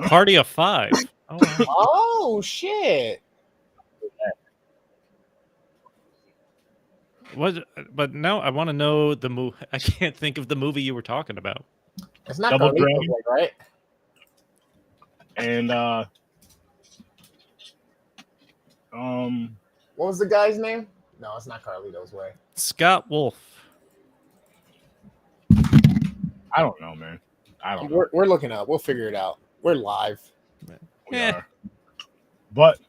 Party of 5. Oh, wow. Oh shit! But now I want to know the movie. I can't think of the movie you were talking about. It's not Double Carlitos, Dragon. like, right? And What was the guy's name? No, it's not Carlitos Way. Scott Wolf. I don't know, man. I don't know. We're looking up. We'll figure it out. We're live. We are. But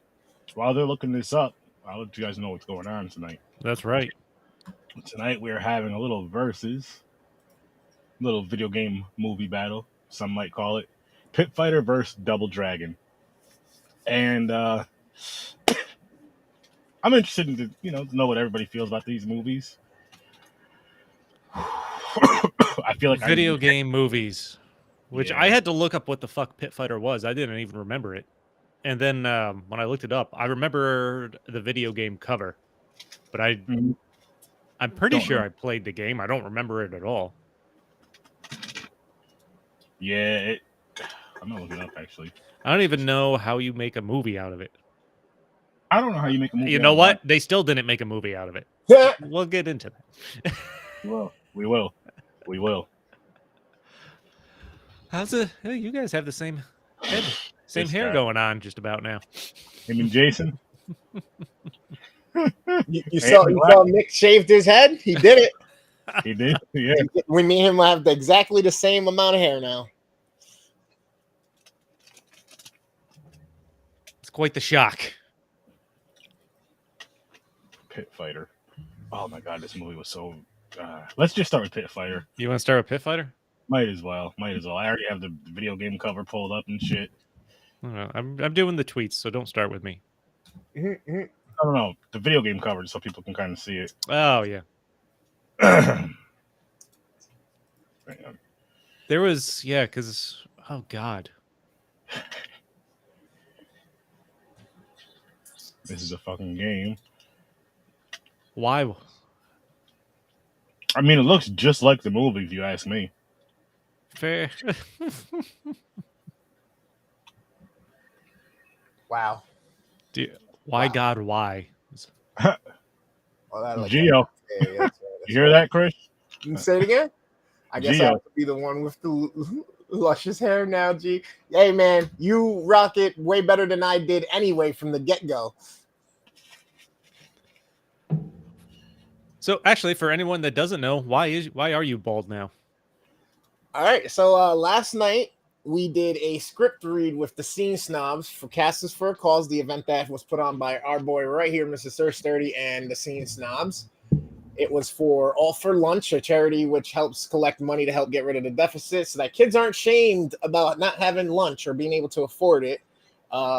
while they're looking this up, I'll let you guys know what's going on tonight. That's right. Tonight we are having a little little video game movie battle, some might call it. Pit Fighter versus Double Dragon. And I'm interested in to know what everybody feels about these movies. I feel like Video game movies, which Yeah. I had to look up what the fuck Pit Fighter was. I didn't even remember it. And then when I looked it up, I remembered the video game cover. But I'm pretty sure I played the game. I don't remember it at all. Yeah, I'm not looking it up actually. I don't even know how you make a movie out of it. I don't know how you make a movie. You know what? They still didn't make a movie out of it. We'll get into that. Well, we will. We will. How's it? Hey, you guys have the same head, same This hair guy. going on just about now. Him and Jason. You saw Nick shaved his head? He did it. He did? Yeah. We me and him have exactly the same amount of hair now. It's quite the shock. Pit Fighter. Oh my god, this movie was so. Let's just start with Pit Fighter. You want to start with Pit Fighter? Might as well. I already have the video game cover pulled up and shit. I don't know. I'm doing the tweets, so don't start with me. I don't know. The video game cover so people can kind of see it. Oh yeah. There was because oh god. This is a fucking game. Why? I mean, it looks just like the movie, if you ask me. Fair. Wow. Why God? Why? Well, Gio. Yeah, You hear that, Chris? You say it again? I guess Gio. I have to be the one with the luscious hair now, G. Hey, man, you rock it way better than I did anyway from the get-go. So actually, for anyone that doesn't know, why are you bald now? All right, so last night we did a script read with the Scene Snobs for Casters for a Cause, the event that was put on by our boy right here, Mr. Sir Sturdy, and the Scene Snobs. It was for All for Lunch, a charity which helps collect money to help get rid of the deficit so that kids aren't shamed about not having lunch or being able to afford it.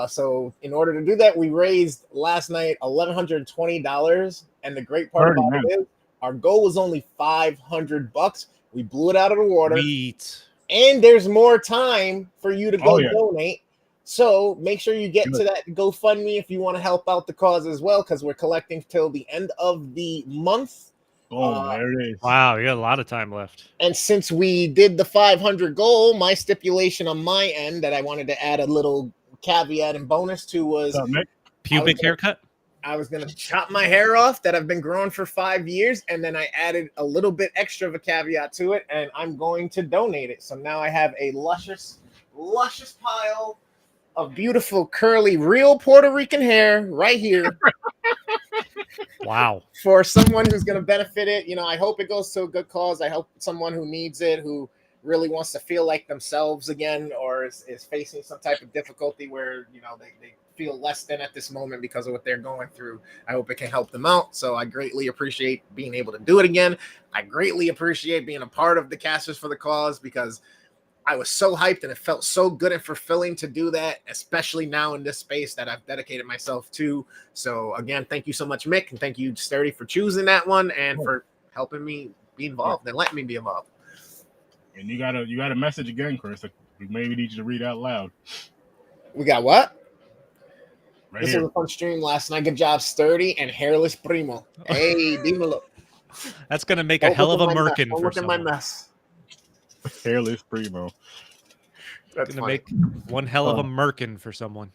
So in order to do that, we raised last night $1,120. And the great part about it is our goal was only $500. We blew it out of the water. Sweet. And there's more time for you to go donate. So make sure you get to that GoFundMe if you want to help out the cause as well, because we're collecting till the end of the month. Oh, there it is. Wow, you got a lot of time left. And since we did the 500 goal, my stipulation on my end that I wanted to add a little caveat and bonus to was pubic haircut. I was going to chop my hair off that I've been growing for 5 years, and then I added a little bit extra of a caveat to it, and I'm going to donate it. So now I have a luscious pile of beautiful, curly, real Puerto Rican hair right here. Wow. For someone who's going to benefit it. You know, I hope it goes to a good cause. I hope someone who needs it, who really wants to feel like themselves again, or is facing some type of difficulty where, you know, they feel less than at this moment because of what they're going through. I hope it can help them out. So I greatly appreciate being able to do it again. I greatly appreciate being a part of the Casters for the Cause, because I was so hyped and it felt so good and fulfilling to do that, especially now in this space that I've dedicated myself to. So again, thank you so much, Mick, and thank you, Sturdy, for choosing that one and for helping me be involved and letting me be involved. And you got a message again, Chris. We maybe need you to read out loud. We got what? Right This here. was a fun stream last night. Good job, Sturdy and Hairless Primo. Hey, dímelo. That's gonna make a hell of a merkin for Look at my someone. mess. Hairless Primo. That's Gonna funny. make one hell of a merkin for someone.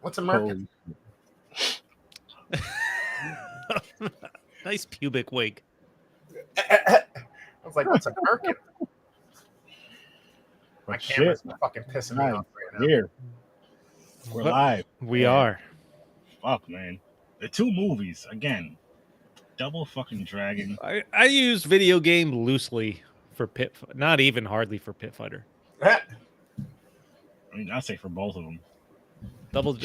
What's a merkin? Nice pubic wig. I was like, what's a merkin? My But camera's shit, fucking pissing me off right now. here. We're live. We Yeah. are. Fuck, man. The two movies, again. Double fucking Dragon. I use video game loosely for Pit, not even hardly for Pit Fighter. I mean, I'd say for both of them. Double.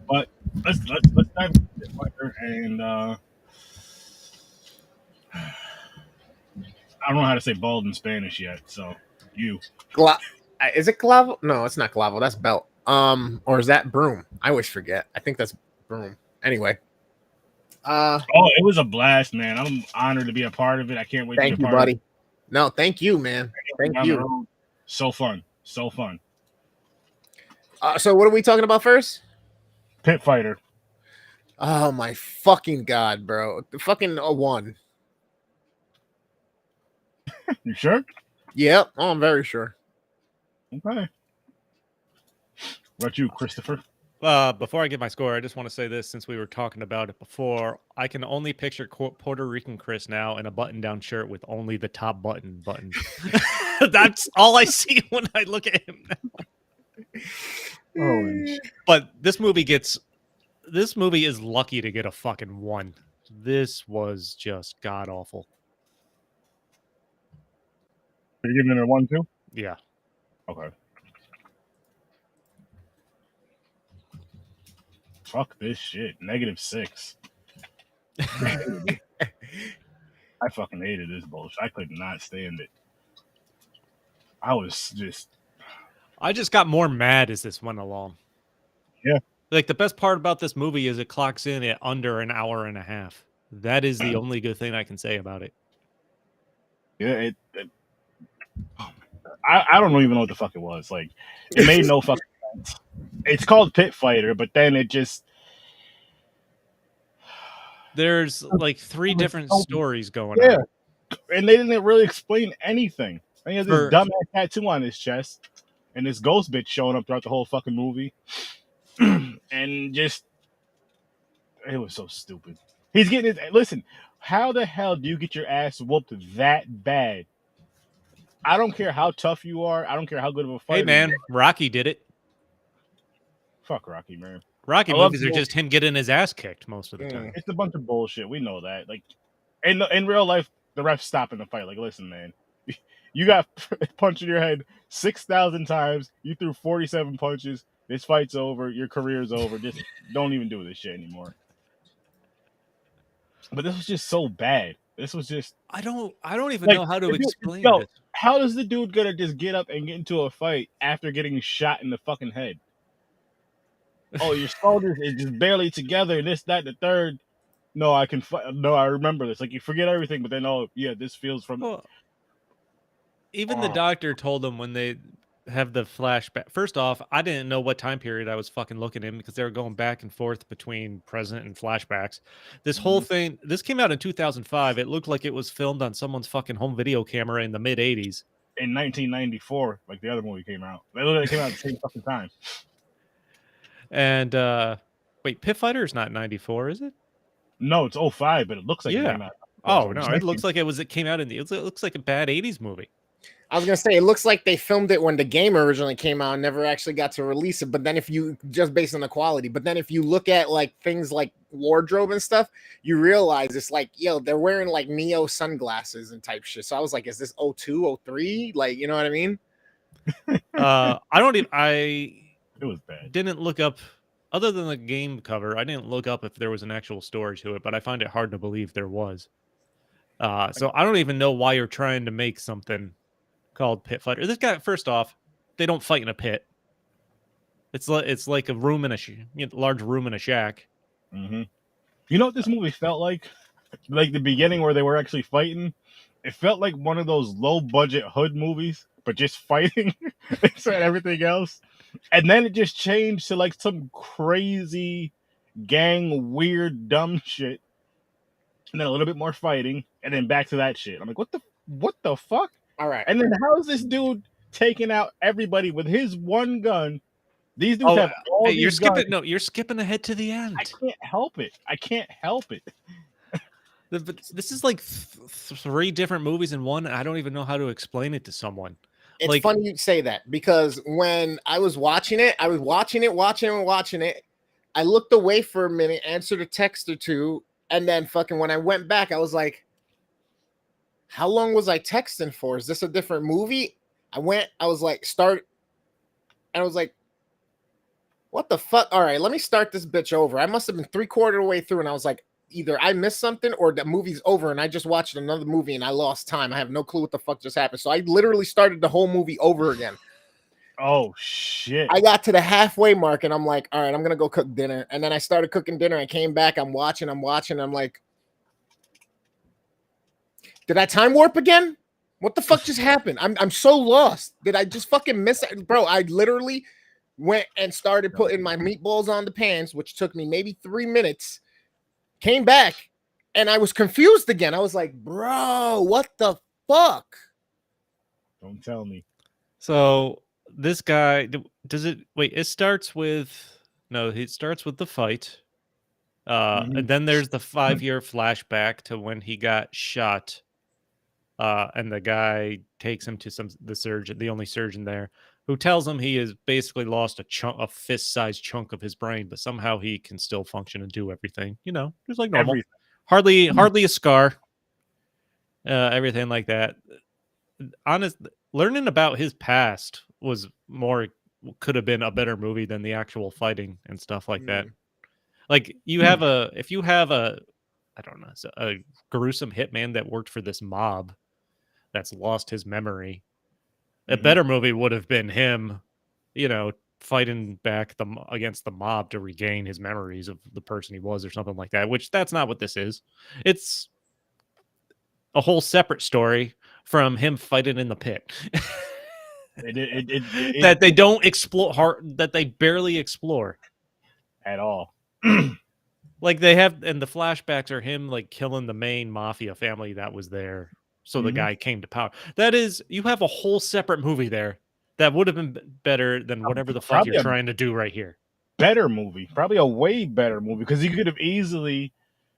But let's dive into Pit Fighter, and I don't know how to say bald in Spanish yet, so you. Is it clavo? No, it's not clavo. That's belt. Or is that broom? I always forget. I think that's broom. Anyway. Oh, it was a blast, man. I'm honored to be a part of it. I can't wait to be a part buddy. of it. No, thank you, man. Thank you. So fun. So fun. So what are we talking about first? Pit Fighter. Oh my fucking god, bro. The fucking 1. You sure? Yep. Oh, I'm very sure. Okay. What about you, Christopher? Before I give my score, I just want to say this since we were talking about it before. I can only picture Puerto Rican Chris now in a button-down shirt with only the top button. That's all I see when I look at him now. Oh, but this movie is lucky to get a fucking 1. This was just god awful. Are you giving it a 1 too? Yeah. Okay. Fuck this shit. -6. I fucking hated this bullshit. I could not stand it. I just got more mad as this went along. Yeah. Like the best part about this movie is it clocks in at under an hour and a half. That is the only good thing I can say about it. Yeah, I don't even know what the fuck it was. Like, it made no fucking sense. It's called Pit Fighter, but then it just... There's like 3 different stories going on. And they didn't really explain anything. And he has this dumbass tattoo on his chest, and this ghost bitch showing up throughout the whole fucking movie. And just... It was so stupid. He's getting his... Listen, how the hell do you get your ass whooped that bad? I don't care how tough you are. I don't care how good of a fighter. Hey, man, Rocky did it. Fuck Rocky, man. Rocky movies are just him getting his ass kicked most of the time. It's a bunch of bullshit. We know that. Like, in real life, the ref's stopping the fight. Like, listen, man, you got punched in your head 6,000 times. You threw 47 punches. This fight's over. Your career's over. Just don't even do this shit anymore. But this was just so bad. This was just... I don't even know how to explain this. How does the dude gonna just get up and get into a fight after getting shot in the fucking head? Oh, your shoulders is just barely together, and this, that, and the third. No, I can fight. No, I remember this. Like, you forget everything, but then, oh, yeah, this feels from... Well, even the doctor told them when they have the flashback. First off, I didn't know what time period I was fucking looking in because they were going back and forth between present and flashbacks. This whole thing, this came out in 2005. It looked like it was filmed on someone's fucking home video camera in the mid 80s. In 1994, like the other movie came out. They literally came out at the same fucking time. And, wait, Pit Fighter is not 94, is it? No, it's 05, but it looks like it came out. Oh, no, it looks like it came out it looks like a bad 80s movie. I was gonna say it looks like they filmed it when the game originally came out and never actually got to release it. But then if you just based on the quality, but then if you look at like things like wardrobe and stuff, you realize it's like, yo, they're wearing like Neo sunglasses and type shit. So I was like, is this 02, 03? Like, you know what I mean? It was bad. Didn't look up, other than the game cover, I didn't look up if there was an actual story to it, but I find it hard to believe there was. So I don't even know why you're trying to make something called Pit Fighter. This guy, first off, they don't fight in a pit. It's like a room in a large room in a shack. Mm-hmm. You know what this movie felt like? Like the beginning where they were actually fighting. It felt like one of those low budget hood movies, but just fighting instead of everything else. And then it just changed to like some crazy gang, weird, dumb shit. And then a little bit more fighting, and then back to that shit. I'm like, what the fuck? All right. And then how is this dude taking out everybody with his one gun. These dudes Oh, have all hey, these you're skipping. guns. No, you're skipping ahead to the end. I can't help it. I can't help it. But this is like three different movies in one. I don't even know how to explain it to someone. It's Like, funny you say that because when I was watching it, watching it. I looked away for a minute, answered a text or two, and then fucking when I went back, I was like, how long was I texting for? Is this a different movie? I was like, start, and I was like, what the fuck? All right, let me start this bitch over. I must have been 3/4 of the way through, and I was like, either I missed something or the movie's over, and I just watched another movie and I lost time. I have no clue what the fuck just happened. So I literally started the whole movie over again. Oh shit. I got to the halfway mark and I'm like, all right, I'm gonna go cook dinner. And then I started cooking dinner. I came back, I'm watching. I'm like, did I time warp again? What the fuck just happened? I'm so lost. Did I just fucking miss it? Bro, I literally went and started putting my meatballs on the pans, which took me maybe 3 minutes. Came back and I was confused again. I was like, bro, what the fuck? Don't tell me. so this guy does it. Wait, it starts with no. It starts with the fight, and then there's the 5-year flashback to when he got shot, and the guy takes him to the surgeon, the only surgeon there, who tells him he has basically lost a fist-sized chunk of his brain, but somehow he can still function and do everything. You know, just like normal. Hardly a scar. Everything like that. Learning about his past could have been a better movie than the actual fighting and stuff like that. Like if you have I don't know, a gruesome hitman that worked for this mob that's lost his memory. A better movie would have been him, fighting back against the mob to regain his memories of the person he was or something like that, which that's not what this is. It's a whole separate story from him fighting in the pit. That they don't explore, that they barely explore at all. Like they have, and the flashbacks are him like killing the main mafia family that was there. So the guy came to power. That is, you have a whole separate movie there that would have been better than whatever the fuck you're trying to do right here. Better movie, probably a way better movie, because you could have easily,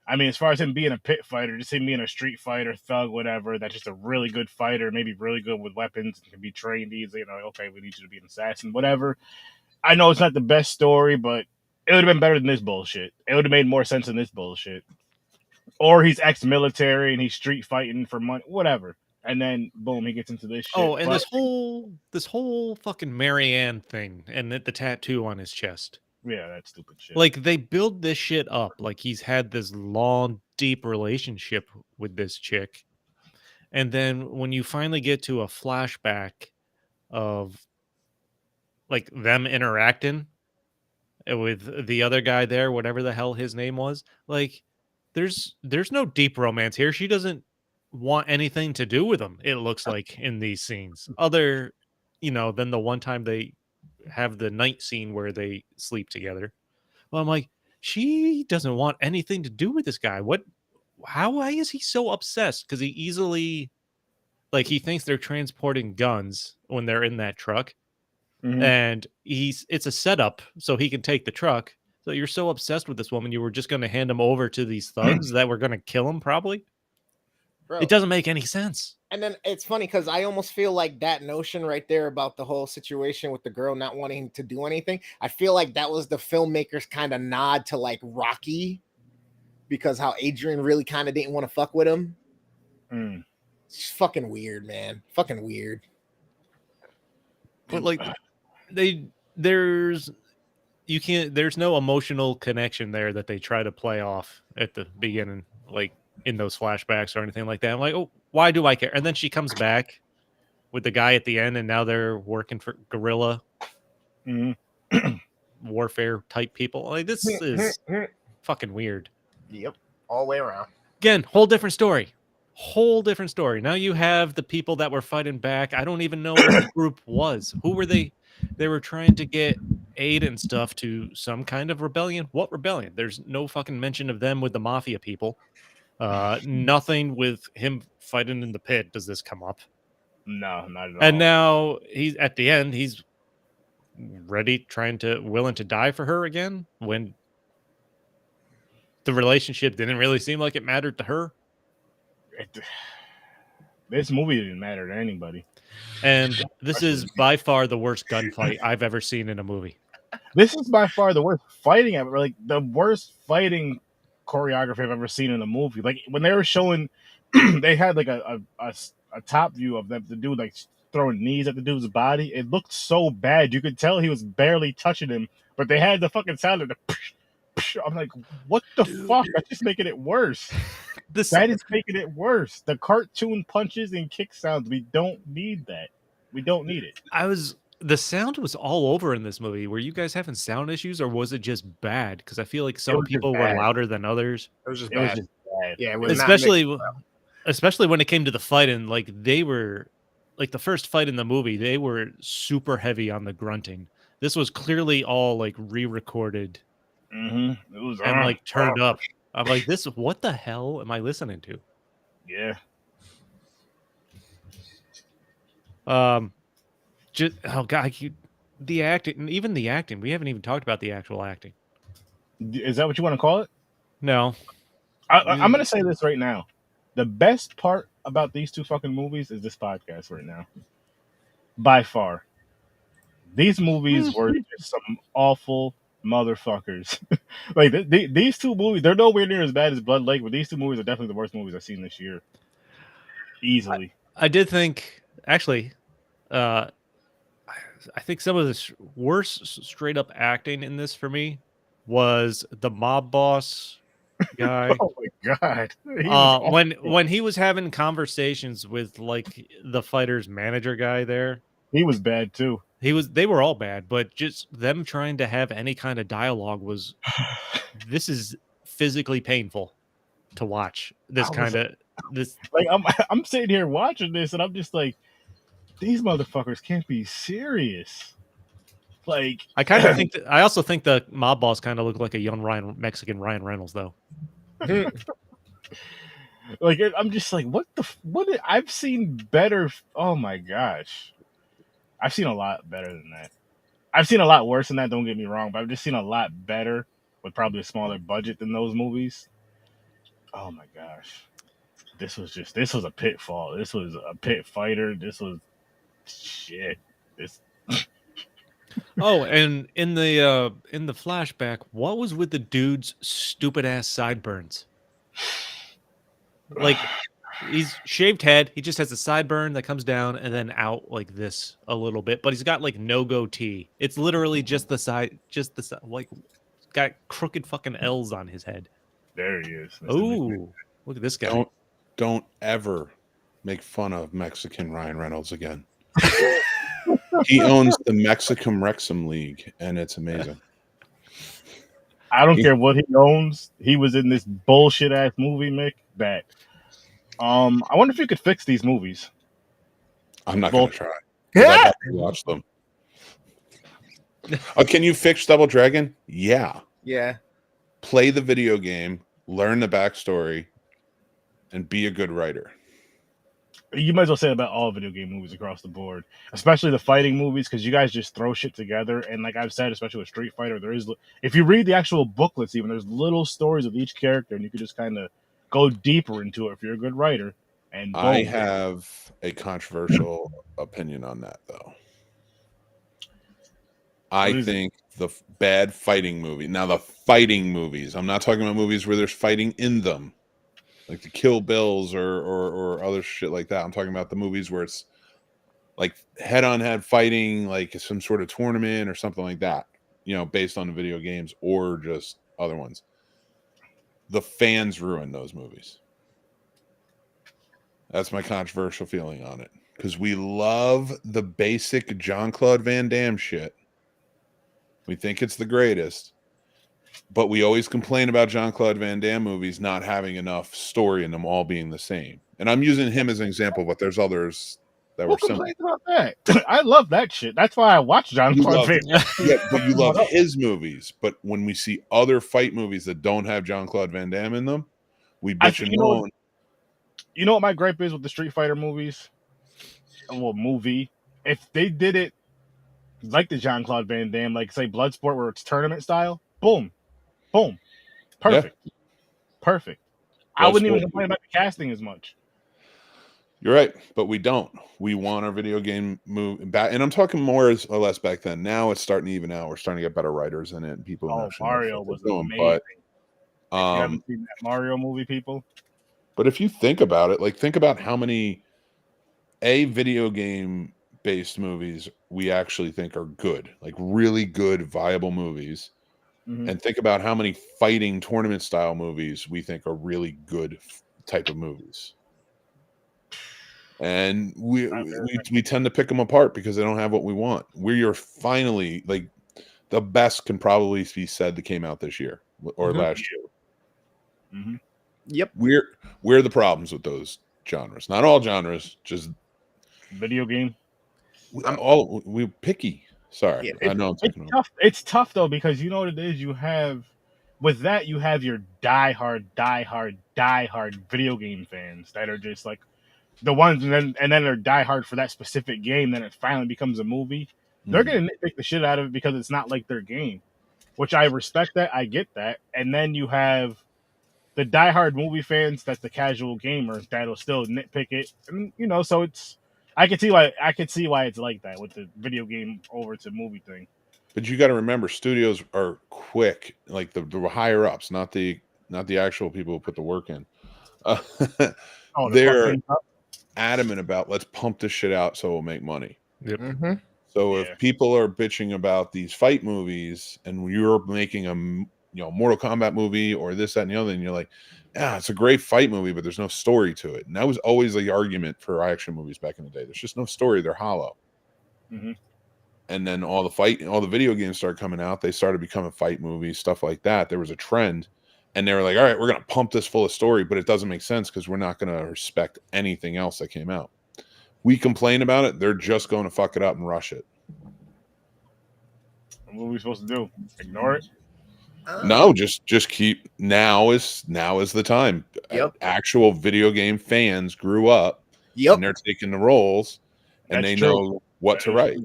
I mean, as far as him being a pit fighter, just him being a street fighter, thug, whatever, that's just a really good fighter, maybe really good with weapons, can be trained easily, okay, we need you to be an assassin, whatever. I know it's not the best story, but it would have been better than this bullshit. It would have made more sense than this bullshit. Or he's ex-military and he's street fighting for money, whatever. And then boom, he gets into this shit. Oh, and this whole fucking Marianne thing and the tattoo on his chest. Yeah, that stupid shit. Like they build this shit up like he's had this long, deep relationship with this chick. And then when you finally get to a flashback of like them interacting with the other guy there, whatever the hell his name was, like there's no deep romance here. She doesn't want anything to do with him, it looks like, in these scenes, other than the one time they have the night scene where they sleep together. Well, I'm like, she doesn't want anything to do with this guy. Why is he so obsessed? Because he easily, like, he thinks they're transporting guns when they're in that truck. And it's a setup so he can take the truck. So you're so obsessed with this woman, you were just going to hand him over to these thugs that were going to kill him, probably. Bro, it doesn't make any sense. And then it's funny because I almost feel like that notion right there about the whole situation with the girl not wanting to do anything, I feel like that was the filmmaker's kind of nod to like Rocky, because how Adrian really kind of didn't want to fuck with him. It's fucking weird, man. Fucking weird. But like there's no emotional connection there that they try to play off at the beginning, like in those flashbacks or anything like that. I'm like, oh, why do I care? And then she comes back with the guy at the end, and now they're working for guerrilla warfare type people. Like, this is fucking weird. Yep, all the way around. Again, whole different story. Now you have the people that were fighting back. I don't even know what the group was. Who were they? They were trying to get aid and stuff to some kind of rebellion. What rebellion? There's no fucking mention of them with the mafia people. Nothing with him fighting in the pit does this come up. No, not at all. And now he's at the end. He's ready, willing to die for her again when the relationship didn't really seem like it mattered to her. This movie didn't matter to anybody. And this is by far the worst gunfight I've ever seen in a movie. This is by far the worst fighting ever. Like the worst fighting choreography I've ever seen in a movie. Like when they were showing, they had like a top view of them, the dude like throwing knees at the dude's body. It looked so bad. You could tell he was barely touching him, but they had the fucking sound of the. I'm like, what the fuck? That's just making it worse. That is making it worse. The cartoon punches and kick sounds. We don't need that. We don't need it. The sound was all over in this movie. Were you guys having sound issues, or was it just bad? Because I feel like some people were louder than others. It was just bad. Yeah, it was especially when it came to the fight, and like they were, like the first fight in the movie, they were super heavy on the grunting. This was clearly all like re-recorded, It was and like turned up. I'm like, what the hell am I listening to? Yeah. Oh god, the acting, even the acting. We haven't even talked about the actual acting. Is that what you want to call it? No. I'm gonna say this right now. The best part about these two fucking movies is this podcast right now. By far. These movies were just some awful motherfuckers. Like these two movies, they're nowhere near as bad as Blood Lake, but these two movies are definitely the worst movies I've seen this year. Easily. I did think, actually, I think some of the worst straight up acting in this for me was the mob boss guy. Oh my god! When he was having conversations with like the fighter's manager guy there, he was bad too. They were all bad, but just them trying to have any kind of dialogue was. This is physically painful to watch. This. Like I'm sitting here watching this, and I'm just like, these motherfuckers can't be serious. Like I kind of think I also think the mob boss kind of looked like a young Mexican Ryan Reynolds, though. Like I'm just like, what I've seen better. Oh my gosh, I've seen a lot better than that. I've seen a lot worse than that. Don't get me wrong, but I've just seen a lot better with probably a smaller budget than those movies. Oh my gosh, this was a pitfall. This was a pit fighter. This was shit. This. Oh, and in the flashback, what was with the dude's stupid ass sideburns? Like, he's shaved head. He just has a sideburn that comes down and then out like this a little bit, but he's got like no goatee. It's literally just the side, like, got crooked fucking L's on his head. There he is. Ooh, look at this guy. Don't ever make fun of Mexican Ryan Reynolds again. He owns the Mexican Wrexham League, and it's amazing. I don't care what he owns. He was in this bullshit ass movie, Mick. That I wonder if you could fix these movies. I'm not going to try. I have to watch them. Can you fix Double Dragon? Yeah. Yeah. Play the video game, learn the backstory, and be a good writer. You might as well say about all video game movies across the board, especially the fighting movies, because you guys just throw shit together. And like I've said, especially with Street Fighter, if you read the actual booklets, even there's little stories of each character, and you can just kind of go deeper into it if you're a good writer. And I have a controversial opinion on that, though. I think the bad fighting movie. Now, the fighting movies. I'm not talking about movies where there's fighting in them, like the Kill Bills or other shit like that. I'm talking about the movies where it's like head-on-head fighting, like some sort of tournament or something like that, based on the video games or just other ones. The fans ruin those movies. That's my controversial feeling on it. Because we love the basic Jean-Claude Van Damme shit. We think it's the greatest. But we always complain about Jean-Claude Van Damme movies not having enough story in them, all being the same. And I'm using him as an example, but there's others that were similar. About that? I love that shit. That's why I watch Jean-Claude Van Damme. Yeah, but you love his movies. But when we see other fight movies that don't have Jean-Claude Van Damme in them, we bitch and moan. You know what my gripe is with the Street Fighter movies? movie. If they did it like the Jean-Claude Van Damme, like say Bloodsport, where it's tournament style, boom, boom, perfect, perfect. I wouldn't even complain about the casting as much. You're right, but we don't. We want our video game move back, and I'm talking more or less back then. Now it's starting to even out. We're starting to get better writers in it, and people. Mario was amazing. But you haven't seen that Mario movie, people. But if you think about it, like think about how many video game based movies we actually think are good, like really good, viable movies, and think about how many fighting tournament style movies we think are really good type of movies. And we tend to pick them apart because they don't have what we want. We're finally, like, the best can probably be said that came out this year or last year. Yep. We're the problems with those genres. Not all genres, just video game. We're picky. Sorry, yeah, I know it's tough. It's tough though, because you know what it is. You have with that, you have your diehard video game fans that are just like the ones, and then they're diehard for that specific game. Then it finally becomes a movie. They're gonna nitpick the shit out of it because it's not like their game, which I respect that. I get that. And then you have the diehard movie fans that's the casual gamer that'll still nitpick it, and you know, so it's. I could see why it's like that with the video game over to movie thing. But you got to remember, studios are quick, like the higher ups, not the actual people who put the work in. They're adamant about let's pump this shit out so it'll make money. Yep. So if people are bitching about these fight movies and you're making a Mortal Kombat movie or this, that, and the other, and you're like, yeah, it's a great fight movie, but there's no story to it. And that was always the argument for action movies back in the day. There's just no story; they're hollow. And then all the video games started coming out. They started becoming fight movies, stuff like that. There was a trend, and they were like, all right, we're gonna pump this full of story, but it doesn't make sense because we're not gonna respect anything else that came out. We complain about it; they're just going to fuck it up and rush it. What are we supposed to do? Ignore it? No, just keep. Now is the time. Actual video game fans grew up. And they're taking the roles, and they know what to write.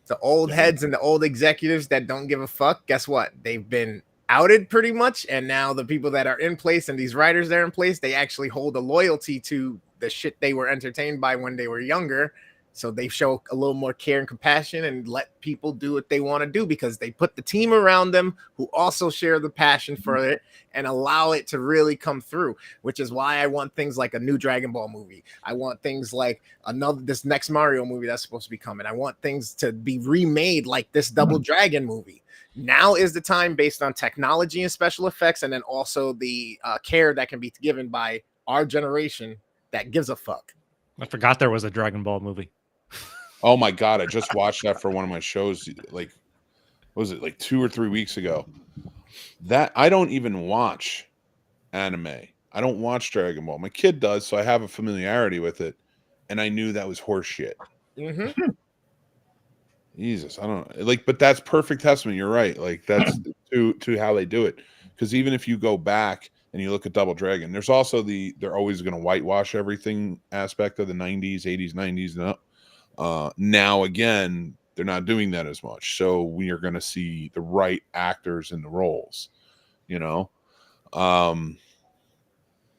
The old heads and the old executives that don't give a fuck, guess what? They've been outed pretty much, and now the people that are in place and these writers that are in place, they actually hold a loyalty to the shit they were entertained by when they were younger. So they show a little more care and compassion and let people do what they want to do because they put the team around them who also share the passion for it and allow it to really come through, which is why I want things like a new Dragon Ball movie. I want things like this next Mario movie that's supposed to be coming. I want things to be remade like this Double Dragon movie. Now is the time, based on technology and special effects, and then also the care that can be given by our generation that gives a fuck. I forgot there was a Dragon Ball movie. Oh my god, I just watched that for one of my shows, like, what was it, like 2 or 3 weeks ago? That I don't even watch anime. I don't watch Dragon Ball. My kid does, so I have a familiarity with it, and I knew that was horse shit. Jesus, I don't like, but that's perfect testament. You're right. Like that's to how they do it. Because even if you go back and you look at Double Dragon, there's also they're always going to whitewash everything aspect of the 90s, 80s, 90s, and up. Now again, they're not doing that as much. So we are going to see the right actors in the roles,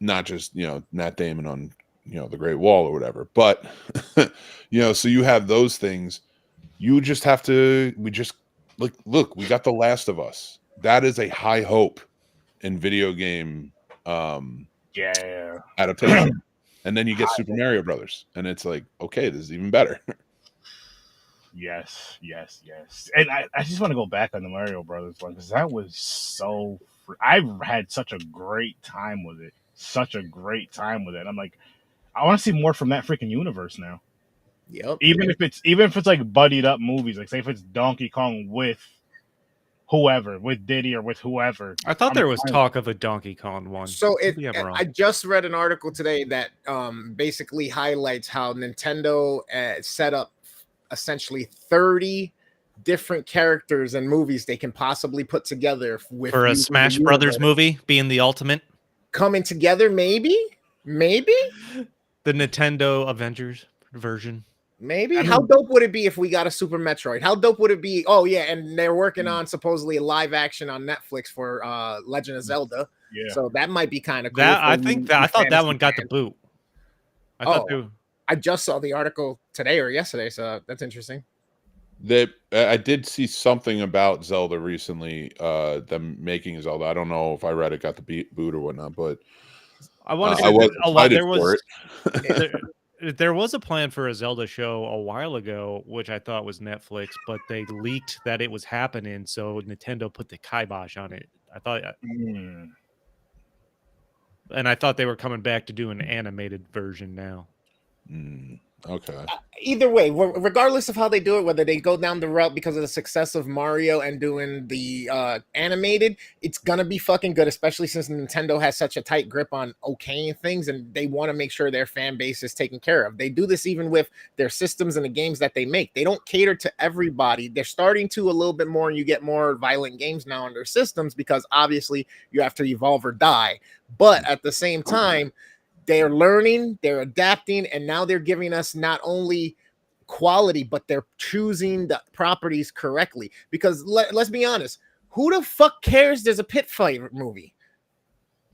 not just, Matt Damon on, The Great Wall or whatever, but, so you have those things. You just have to, look, we got The Last of Us. That is a high hope in video game, adaptation. And then you get Super Mario Brothers, and it's like, okay, this is even better. Yes. And I just want to go back on the Mario Brothers one because that was so. I had such a great time with it. I'm like, I want to see more from that freaking universe now. Yep. Even if it's like buddied up movies, like say if it's Donkey Kong with whoever, with Diddy or with whoever. I thought there was talk of a Donkey Kong one. So I just read an article today that basically highlights how Nintendo set up essentially 30 different characters and movies they can possibly put together for a Smash Brothers movie being the ultimate coming together. Maybe the Nintendo Avengers version. Maybe. I mean- How dope would it be if we got a Super Metroid? How dope would it be? Oh yeah, and they're working on supposedly a live action on Netflix for Legend of Zelda. Yeah. So that might be kind of cool. That for I you- think that you I thought that fantasy one got the fans. boot. I Oh. thought they, I just saw the article today or yesterday, so that's interesting. That I did see something about Zelda recently, them making Zelda. I don't know if I read it got the boot or whatnot, but I want to I say was a lot. excited There for was it. there was a plan for a Zelda show a while ago, which I thought was Netflix, but they leaked that it was happening, so Nintendo put the kibosh on it. I thought, and I thought they were coming back to do an animated version now. Okay. Either way, regardless of how they do it, whether they go down the route because of the success of Mario and doing the animated, it's gonna be fucking good, especially since Nintendo has such a tight grip on okaying things, and they want to make sure their fan base is taken care of. They do this even with their systems and the games that they make. They don't cater to everybody. They're starting to a little bit more, and you get more violent games now on their systems because obviously you have to evolve or die. But at the same time, they're learning, they're adapting, and now they're giving us not only quality, but they're choosing the properties correctly. Because let's be honest, who the fuck cares there's a pit fight movie?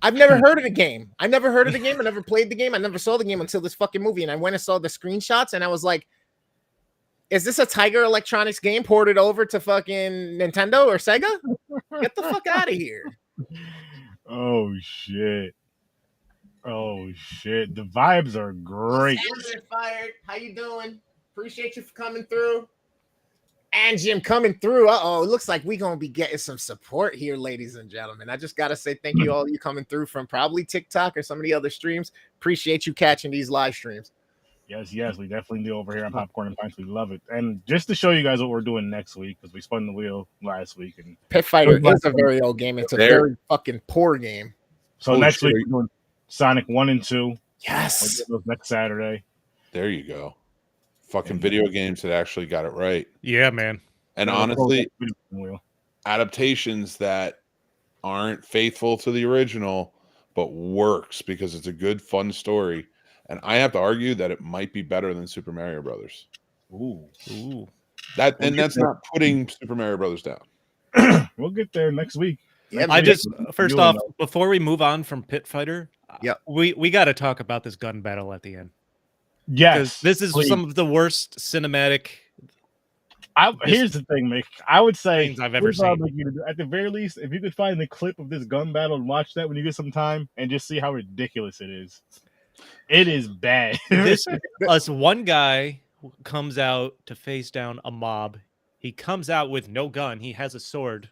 I've never heard of the game. I never heard of the game. I never played the game. I never saw the game until this fucking movie. And I went and saw the screenshots, and I was like, is this a Tiger Electronics game ported over to fucking Nintendo or Sega? Get the fuck out of here. Oh shit. Oh shit. The vibes are great. Fired. How you doing? Appreciate you for coming through. And Jim coming through. Uh-oh. It looks like we're gonna be getting some support here, ladies and gentlemen. I just gotta say thank you all you coming through from probably TikTok or some of the other streams. Appreciate you catching these live streams. Yes, we definitely do over here on Popcorn and Pints. We love it. And just to show you guys what we're doing next week, because we spun the wheel last week. And Pit Fighter is a very old game. It's a very fucking poor game. So next week we're doing Sonic 1 and 2. Yes. We'll do those next Saturday. There you go. Fucking video games that actually got it right. Yeah, man. And honestly, adaptations that aren't faithful to the original, but works because it's a good, fun story. And I have to argue that it might be better than Super Mario Brothers. Ooh. That's not putting Super Mario Brothers down. We'll get there next week. Yeah, I just first off, before we move on from Pit Fighter, we got to talk about this gun battle at the end. Yes, this is some of the worst cinematic. Here's the thing, Mick. I would say things I've ever seen. At the very least, if you could find the clip of this gun battle and watch that when you get some time, and just see how ridiculous it is. It is bad. One guy comes out to face down a mob. He comes out with no gun. He has a sword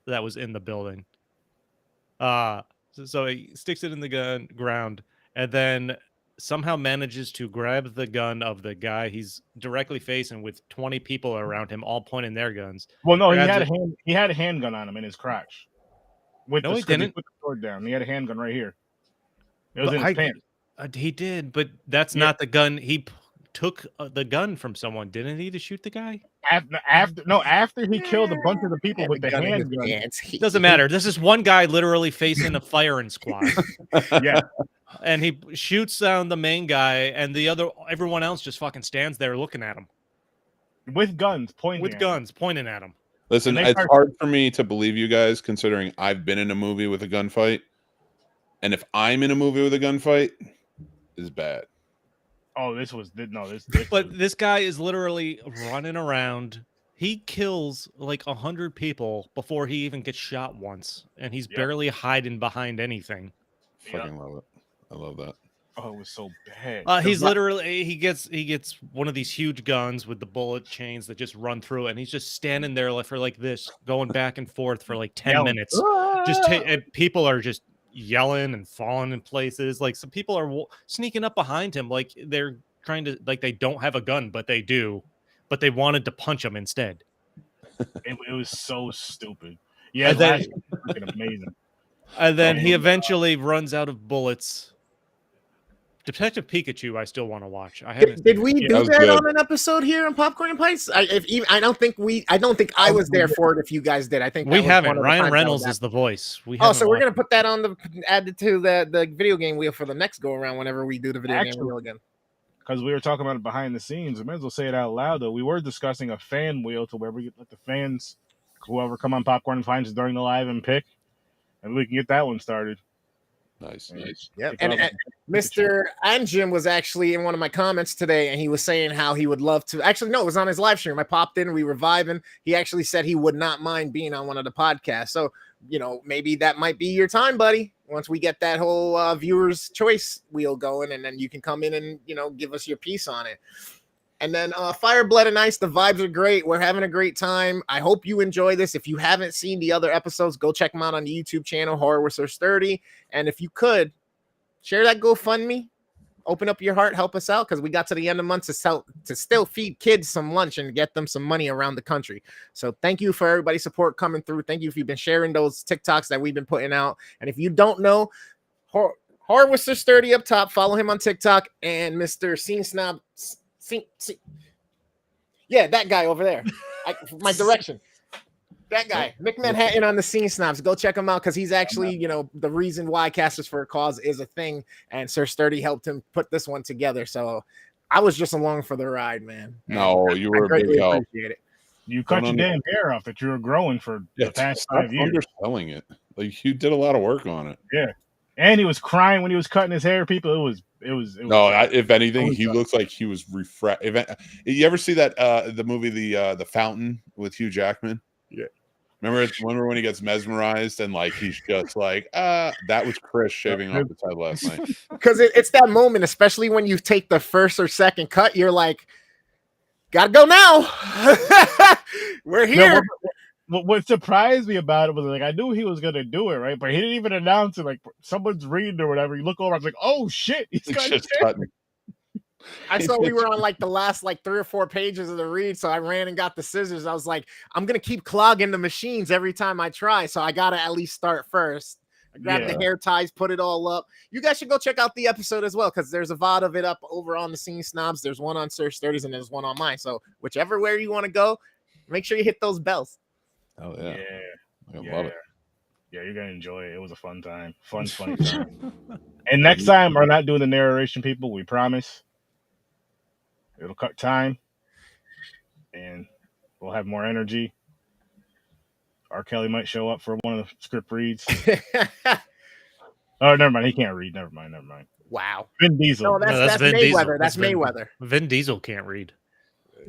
that was in the building. So he sticks it in the ground, and then somehow manages to grab the gun of the guy he's directly facing with 20 people around him, all pointing their guns. Well, no, he had a handgun on him in his crotch. He didn't. Put the sword down. He had a handgun right here. It was in his pants. He did, but that's not the gun. He took the gun from someone, didn't he, to shoot the guy? After he killed a bunch of the people with the handgun. Doesn't matter. This is one guy literally facing a firing squad. Yeah. And he shoots down the main guy, and everyone else just fucking stands there looking at him. With guns pointing at him. Listen, it's hard for me to believe you guys, considering I've been in a movie with a gunfight. And if I'm in a movie with a gunfight, it's bad. Oh, this. But this guy is literally running around. He kills like 100 people before he even gets shot once, and he's barely hiding behind anything. Fucking love it. I love that. Oh, it was so bad. He's literally he gets one of these huge guns with the bullet chains that just run through it, and he's just standing there for like this, going back and forth for like 10 minutes. People are just yelling and falling in places. Like some people are sneaking up behind him, like they're trying to, like they don't have a gun, but they do, but they wanted to punch him instead. It was so stupid. Yeah, that's freaking amazing. And then he eventually runs out of bullets. Detective Pikachu, I still want to watch. Did we do that on an episode here on Popcorn and Pints? I don't think I was there for it. If you guys did, I think we haven't. Ryan Reynolds is the voice. So we're gonna put that on add it to the video game wheel for the next go around whenever we do the video game wheel again. because we were talking about it behind the scenes, I might as well say it out loud, though. We were discussing a fan wheel to where we get let the fans, whoever come on Popcorn Finds during the live and pick, and we can get that one started. Nice. Yep. And Mr. Anjim was actually in one of my comments today, and he was saying how he would love to. Actually, no, it was on his live stream. I popped in, we were vibing. He actually said he would not mind being on one of the podcasts. So, maybe that might be your time, buddy. Once we get that whole viewers' choice wheel going, and then you can come in and give us your piece on it. And then Fire, Blood, and Ice, the vibes are great. We're having a great time. I hope you enjoy this. If you haven't seen the other episodes, go check them out on the YouTube channel, Horror with Sir Sturdy. And if you could, share that GoFundMe. Open up your heart, help us out, because we got to the end of the month to still feed kids some lunch and get them some money around the country. So thank you for everybody's support coming through. Thank you if you've been sharing those TikToks that we've been putting out. And if you don't know, Horror with Sir Sturdy up top, follow him on TikTok, and Mr. Scene Snob. Yeah, that guy over there. My direction. That guy, Mick Manhattan on the Scene Snobs. Go check him out because he's actually, the reason why Casters for a Cause is a thing, and Sir Sturdy helped him put this one together. So I was just along for the ride, man. No, you were a big help. Appreciate it. You cut your damn hair off that you were growing for the past 5 years. Underselling it. Like, you did a lot of work on it. Yeah. And he was crying when he was cutting his hair, people. It was if anything, he looks like he was refreshed. You ever see that the movie The Fountain with Hugh Jackman? Yeah. Remember when he gets mesmerized and like he's just like that was Chris shaving off his head last night. Because it's that moment, especially when you take the first or second cut, you're like, gotta go now. We're here. What surprised me about it was like I knew he was gonna do it, right? But he didn't even announce it. Like someone's reading or whatever. You look over, I was like, "Oh shit, he's cutting." I saw we were on like the last 3 or 4 pages of the read, so I ran and got the scissors. I was like, I'm gonna keep clogging the machines every time I try, so I gotta at least start first. I grabbed the hair ties, put it all up. You guys should go check out the episode as well, because there's a VOD of it up over on the Scene Snobs. There's one on Sir Sturdy's and there's one on mine. So whichever way you want to go, make sure you hit those bells. Oh yeah. I love it. Yeah, you're gonna enjoy it. It was a fun time. Funny time. And next time we're not doing the narration, people, we promise. It'll cut time and we'll have more energy. R. Kelly might show up for one of the script reads. Oh, never mind. He can't read. Never mind. Wow. Vin Diesel. No, that's Mayweather. Diesel. That's Mayweather. Vin Diesel can't read.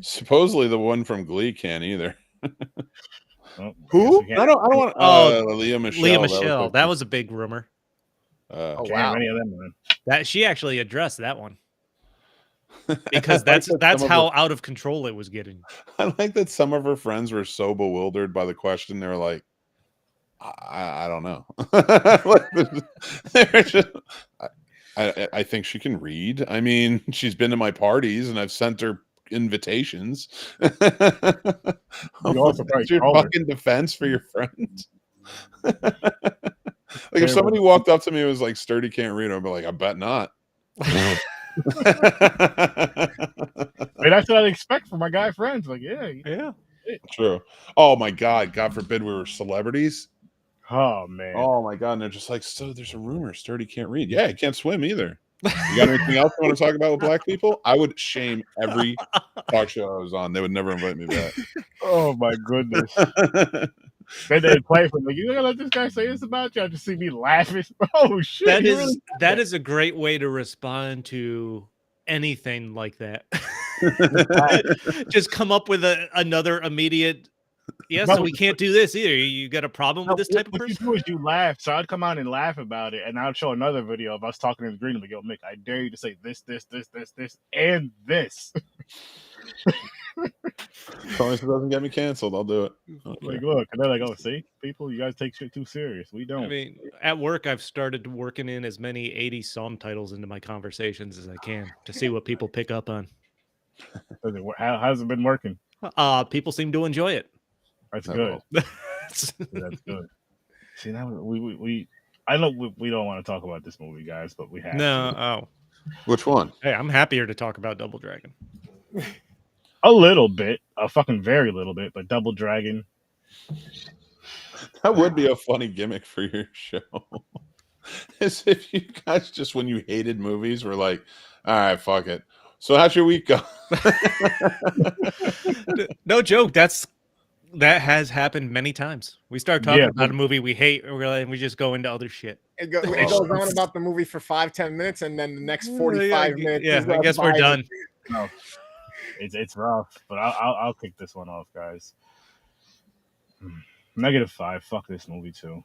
Supposedly the one from Glee can't either. Who? I don't want. Leah Michelle. That was a big rumor. Wow. Any of them, man. That she actually addressed that one. Because that's how out of control it was getting. I like that some of her friends were so bewildered by the question. They were like, I don't know. I think she can read. I mean, she's been to my parties and I've sent her invitations. You also That's your fucking defense for your friend. Like if somebody walked up to me and was like, Sturdy can't read, I'd be like, I bet not. I mean, that's what I'd expect from my guy friends. Like, yeah. True. Oh my God forbid we were celebrities. Oh man. Oh my God. And they're just like, so there's a rumor Sturdy can't read. Yeah, he can't swim either. You got anything else you want to talk about with black people? I would shame every talk show I was on. They would never invite me back. Oh my goodness. Then they'd play for me. You gonna let this guy say this about you? I just see me laughing. Oh shit! That is a great way to respond to anything like that. Just come up with another immediate. Yeah, so we can't do this either. You got a problem with this type of person? What you do is you laugh. So I'd come on and laugh about it, and I'd show another video of us talking in the green room. Like, yo, Mick, I dare you to say this, and this. As long as it doesn't get me canceled, I'll do it. Okay. Like, look, and they're like, "Oh, see, people, you guys take shit too serious. We don't." I mean, at work, I've started working in as many 80s song titles into my conversations as I can to see what people pick up on. How's it been working? People seem to enjoy it. That's good. That's good. See, now I know we don't want to talk about this movie, guys, but we have to. Which one? Hey, I'm happier to talk about Double Dragon. A little bit, a fucking very little bit, but Double Dragon. That would be a funny gimmick for your show. As if you guys just, when you hated movies, were like, all right, fuck it. So how's your week go? No joke. That has happened many times. We start talking about a movie we hate, and we just go into other shit. It goes on about the movie for 5-10 minutes, and then the next 45 minutes. Yeah, I guess we're done. No, it's rough, but I'll kick this one off, guys. -5. Fuck this movie too.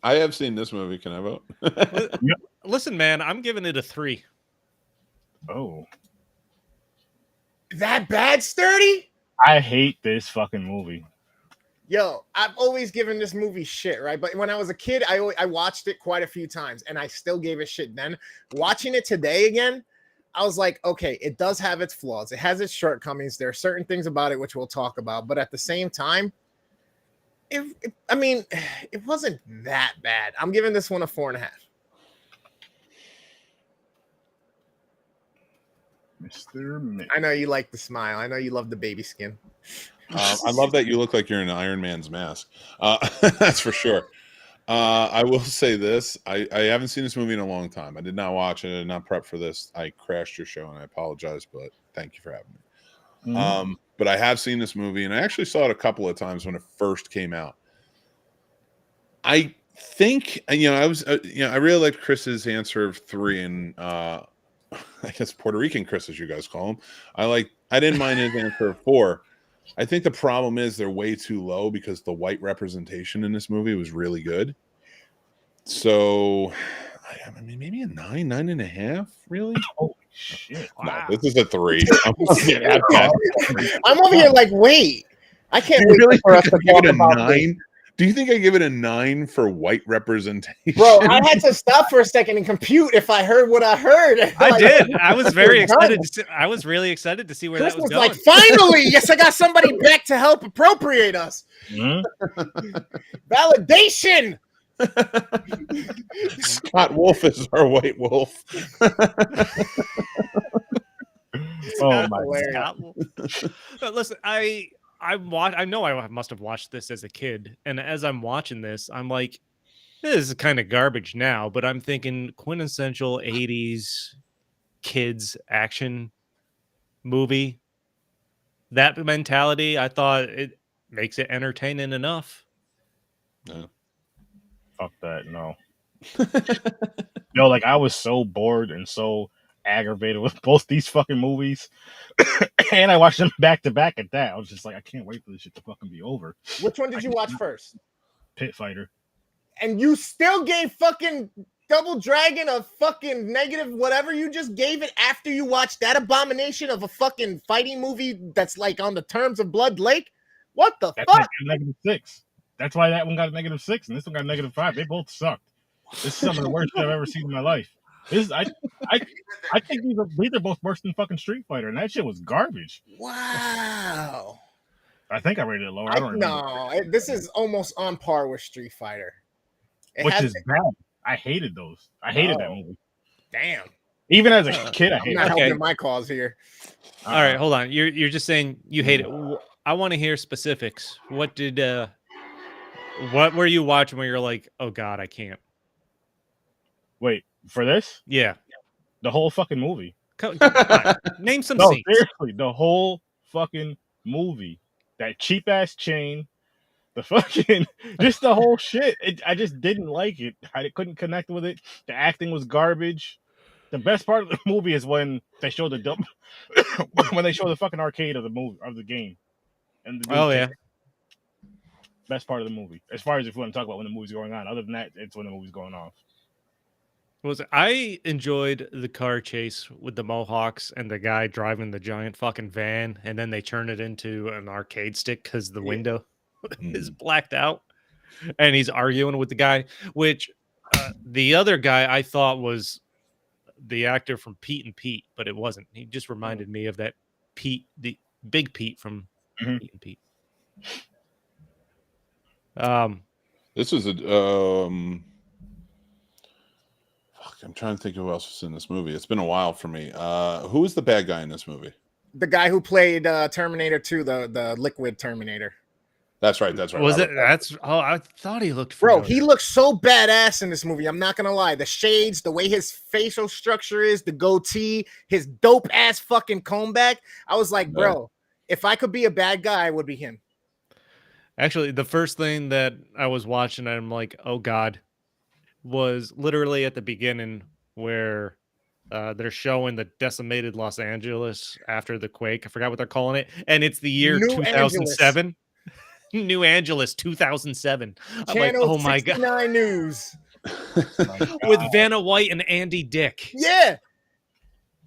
I have seen this movie. Can I vote? Listen, man, I'm giving it a 3. Oh, that bad, Sturdy? I hate this fucking movie. Yo, I've always given this movie shit, right? But when I was a kid, I watched it quite a few times, and I still gave it shit then. Watching it today again, I was like, okay, it does have its flaws. It has its shortcomings. There are certain things about it which we'll talk about, but at the same time, it wasn't that bad. I'm giving this one a 4.5. Mr. Mick. I know you like the smile. I know you love the baby skin. I love that you look like you're in Iron Man's mask. That's for sure. I will say this. I haven't seen this movie in a long time. I did not watch it. I did not prep for this. I crashed your show, and I apologize, but thank you for having me. Mm-hmm. But I have seen this movie, and I actually saw it a couple of times when it first came out. I think, I really liked Chris's answer of 3, and I guess Puerto Rican Chris, as you guys call him. I didn't mind his answer of 4. I think the problem is they're way too low because the white representation in this movie was really good. So, I mean, maybe a 9.5, really? Holy shit. No, this is a 3. I'm over here like, wait. I can't wait really for us to give talk it a about 9? this. Do you think I give it a 9 for white representation? Bro, I had to stop for a second and compute if I heard what I heard. I did. I was very excited. I was really excited to see where Chris that was was going. like, finally, yes, I got somebody back to help appropriate us. Mm-hmm. Validation. Scott Wolf is our white wolf. Oh my God. But listen, I know I must have watched this as a kid, and as I'm watching this, I'm like, this is kind of garbage now, but I'm thinking quintessential 80s kids action movie. That mentality, I thought it makes it entertaining enough. No. Fuck that, no. Yo, like, I was so bored and so aggravated with both these fucking movies. And I watched them back to back at that. I was just like, I can't wait for this shit to fucking be over. Which one did you watch first? Pit Fighter. And you still gave fucking Double Dragon a fucking negative whatever you just gave it after you watched that abomination of a fucking fighting movie that's like on the terms of Blood Lake? What the fuck? -6. That's why that one got a -6 and this one got a -5. They both sucked. This is some of the worst shit I've ever seen in my life. I think these are both worse than fucking Street Fighter, and that shit was garbage. Wow. I think I rated it lower. I don't remember. No, this is almost on par with Street Fighter. Which is bad. I hated those. I hated that movie. Damn. Even as a kid, I I'm hated not it. helping my cause here. All right, hold on. You're just saying you hate it. I want to hear specifics. What were you watching where you're like, oh God, I can't? Wait, for this? Yeah. The whole fucking movie. Come on. Name some No, scenes. seriously, the whole fucking movie. That cheap ass chain, the fucking, just the whole shit. I just didn't like it. I couldn't connect with it. The acting was garbage. The best part of the movie is when they show when they show the fucking arcade of the movie of the game. And Yeah. Best part of the movie. As far as if we want to talk about when the movie's going on. Other than that, it's when the movie's going off. I enjoyed the car chase with the Mohawks and the guy driving the giant fucking van, and then they turn it into an arcade stick because the window is blacked out, and he's arguing with the guy, which the other guy I thought was the actor from Pete and Pete, but it wasn't. He just reminded me of that Pete, the big Pete from Pete and Pete. This is I'm trying to think of who else was in this movie. It's been a while for me. Who is the bad guy in this movie? The guy who played Terminator 2, the liquid Terminator. That's right. That's right. Was Robert it? That's. Oh, I thought he looked Bro, familiar. he looks so badass in this movie. I'm not gonna lie. The shades, the way his facial structure is, the goatee, his dope ass fucking comb back. I was like, bro, if I could be a bad guy, I would be him. Actually, the first thing that I was watching, I'm like, oh god, was literally at the beginning where they're showing the decimated Los Angeles after the quake. I forgot what they're calling it, and it's the year New Angeles. 2007. New Angeles 2007. I'm like, Channel oh my god, 69 News. with Vanna White and Andy Dick. Yeah.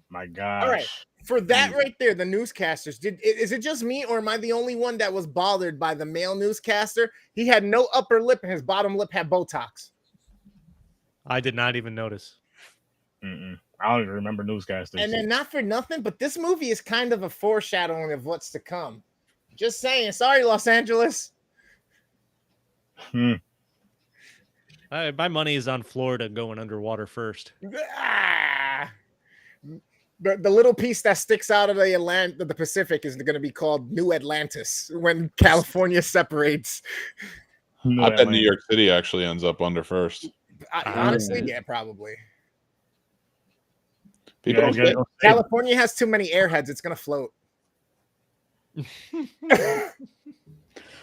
My God. All right. For that right there, the newscasters, is it just me or am I the only one that was bothered by the male newscaster? He had no upper lip and his bottom lip had Botox. I did not even notice. I don't even remember newscasters. And then not for nothing, but this movie is kind of a foreshadowing of what's to come. Just saying. Sorry, Los Angeles. My money is on Florida going underwater first. Ah. The little piece that sticks out of the Pacific is going to be called New Atlantis when California separates. I bet New York City actually ends up under first. Honestly, yeah, probably. California has too many airheads. It's going to float.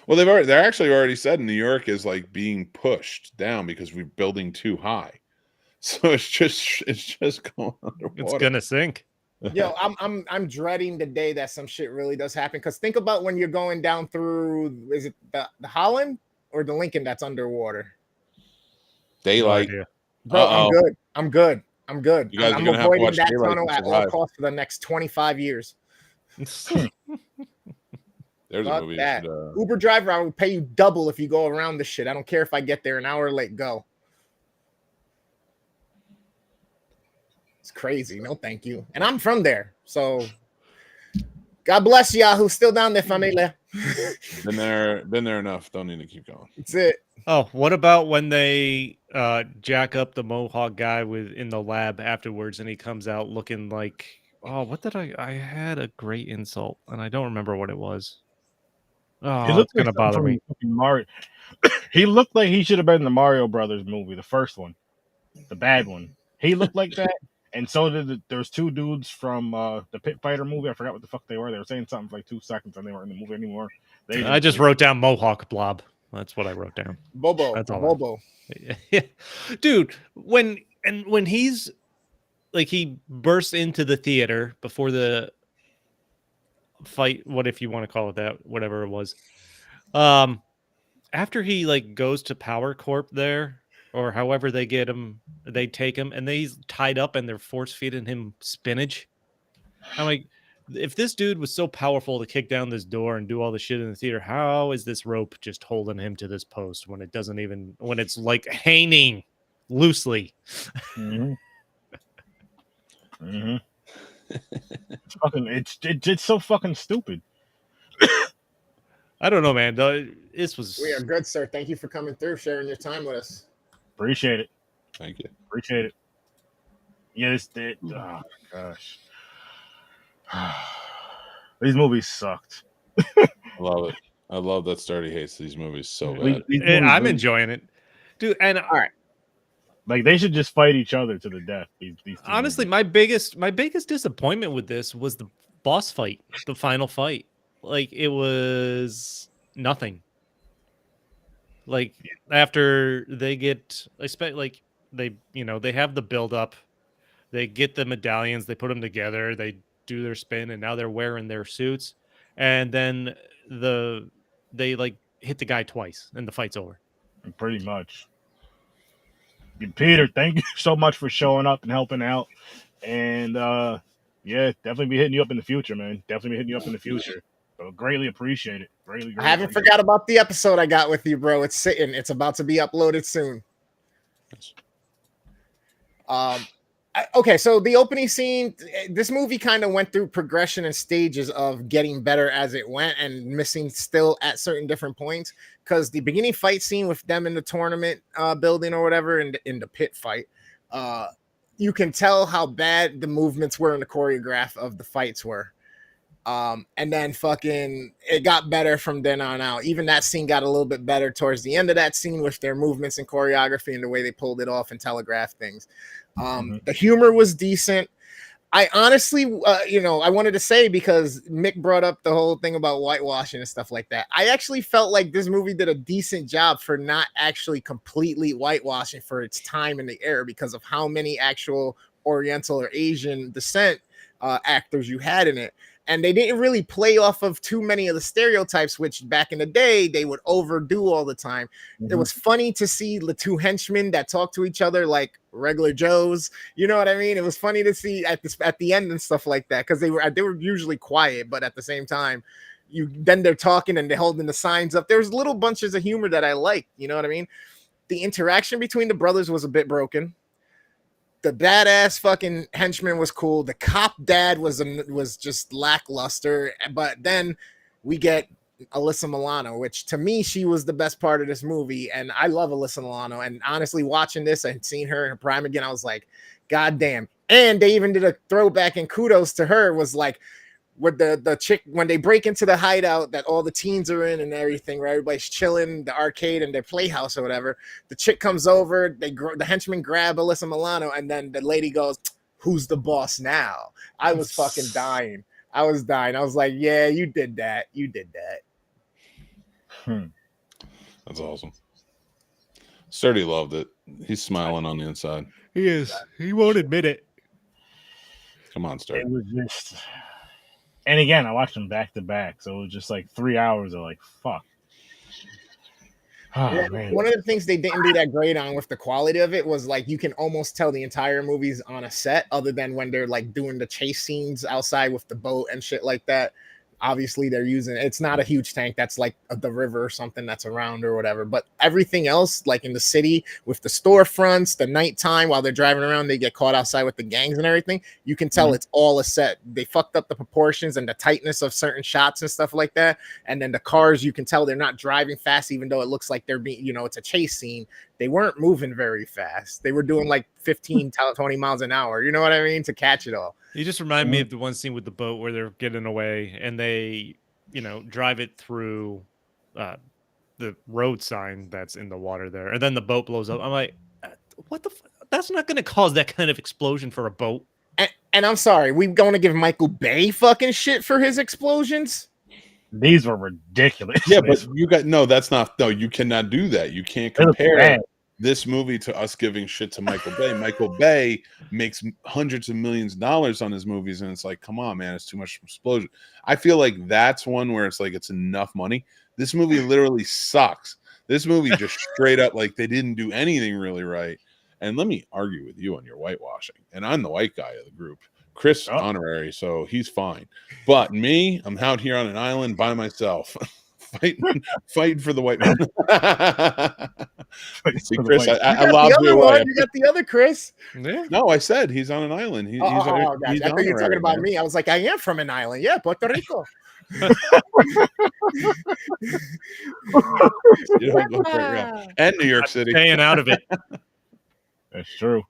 Well, they're actually already said New York is like being pushed down because we're building too high. So it's just going underwater. It's gonna sink. Yo, I'm dreading the day that some shit really does happen. Because think about when you're going down through, is it the Holland or the Lincoln that's underwater? Daylight. No, bro, I'm good. You guys I'm avoiding that tunnel at all costs for the next 25 years. There's a movie. That. Uber driver, I will pay you double if you go around this shit. I don't care if I get there an hour late. Go. It's crazy. No, thank you. And I'm from there, so God bless y'all who's still down there, familia. Been there enough. Don't need to keep going. That's it. Oh, what about when they jack up the Mohawk guy in the lab afterwards, and he comes out looking like, oh, what did I had a great insult, and I don't remember what it was. Oh, it's gonna bother me. Mario. He looked like he should have been in the Mario Brothers movie, the first one, the bad one. He looked like that, and so did there's two dudes from the Pit Fighter movie. I forgot what the fuck they were. They were saying something for like 2 seconds, and they weren't in the movie anymore. I just wrote down Mohawk Blob. That's what I wrote down. Bobo. That's all. Bobo. Yeah, dude. When he's like he bursts into the theater before the fight, what if you want to call it that, whatever it was, after he like goes to Power Corp there, or however they get him, they take him and he's tied up and they're force feeding him spinach. I'm like, if this dude was so powerful to kick down this door and do all the shit in the theater, how is this rope just holding him to this post when it's like hanging loosely? It's so fucking stupid. I don't know, man. This was. We are good, sir. Thank you for coming through, sharing your time with us. Appreciate it. Thank you. Appreciate it. Yes, oh my gosh. These movies sucked. I love it. I love that Sturdy hates these movies so bad. I'm enjoying it, dude. And all right. Like they should just fight each other to the death. These honestly, my biggest disappointment with this was the boss fight, the final fight. Like it was nothing. Like after they get, they have the build up, they get the medallions, they put them together, they do their spin, and now they're wearing their suits, and then they like hit the guy twice, and the fight's over. Pretty much. Peter, thank you so much for showing up and helping out. And yeah, definitely be hitting you up in the future, man. Definitely be hitting you up in the future. So greatly appreciate it. Greatly I haven't forgot about the episode I got with you, bro. It's sitting. It's about to be uploaded soon. Okay, so the opening scene, this movie kind of went through progression and stages of getting better as it went and missing still at certain different points. Because the beginning fight scene with them in the tournament building or whatever, in the pit fight, you can tell how bad the movements were and the choreograph of the fights were. And then fucking it got better from then on out. Even that scene got a little bit better towards the end of that scene with their movements and choreography and the way they pulled it off and telegraphed things. The humor was decent. I honestly, I wanted to say, because Mick brought up the whole thing about whitewashing and stuff like that. I actually felt like this movie did a decent job for not actually completely whitewashing for its time in the era, because of how many actual Oriental or Asian descent actors you had in it. And they didn't really play off of too many of the stereotypes, which back in the day they would overdo all the time. It was funny to see the two henchmen that talk to each other like regular Joes. You know what I mean? It was funny to see at the end and stuff like that, because they were usually quiet, but at the same time, then they're talking and they're holding the signs up. There's little bunches of humor that I like. You know what I mean? The interaction between the brothers was a bit broken. The badass fucking henchman was cool. The cop dad was just lackluster. But then we get Alyssa Milano, which to me, she was the best part of this movie. And I love Alyssa Milano. And honestly, watching this and seeing her in her prime again, I was like, God damn. And they even did a throwback, and kudos to her, was like, with the chick, when they break into the hideout that all the teens are in and everything, where everybody's chilling, the arcade and their playhouse or whatever, the chick comes over, the henchmen grab Alyssa Milano, and then the lady goes, "Who's the boss now?" I was fucking dying. I was like, yeah, you did that. That's awesome. Sturdy loved it. He's smiling on the inside. He is. He won't admit it. Come on, Sturdy. It was just... And again, I watched them back to back, so it was just like 3 hours of like, fuck. Oh, man. One of the things they didn't do that great on with the quality of it was, like, you can almost tell the entire movie's on a set, other than when they're like doing the chase scenes outside with the boat and shit like that. Obviously, they're using, it's not a huge tank that's like the river or something that's around or whatever, but everything else, like in the city with the storefronts, the nighttime while they're driving around, they get caught outside with the gangs and everything. You can tell it's all a set. They fucked up the proportions and the tightness of certain shots and stuff like that. And then the cars, you can tell they're not driving fast, even though it looks like they're being, it's a chase scene. They weren't moving very fast. They were doing like 15, 20 miles an hour. You know what I mean? To catch it all. You just remind me of the one scene with the boat where they're getting away and they, drive it through the road sign that's in the water there. And then the boat blows up. I'm like, what the that's not going to cause that kind of explosion for a boat. And I'm sorry, we going to give Michael Bay fucking shit for his explosions? These were ridiculous. Yeah, but you cannot do that. You can't compare this movie to us giving shit to Michael Bay. Michael Bay makes hundreds of millions of dollars on his movies, and it's like, come on, man, it's too much explosion. I feel like that's one where it's like it's enough money. This movie literally sucks. This movie just straight up, like, they didn't do anything really right. And let me argue with you on your whitewashing. And I'm the white guy of the group. Chris honorary, so he's fine. But me, I'm out here on an island by myself. fighting for the white man. See, Chris, I lobbed you away. You got the other Chris. Yeah. No, I said he's on an island. He's I thought you were talking about me. I was like, I am from an island. Yeah, Puerto Rico. And New York City. Staying out of it. That's true.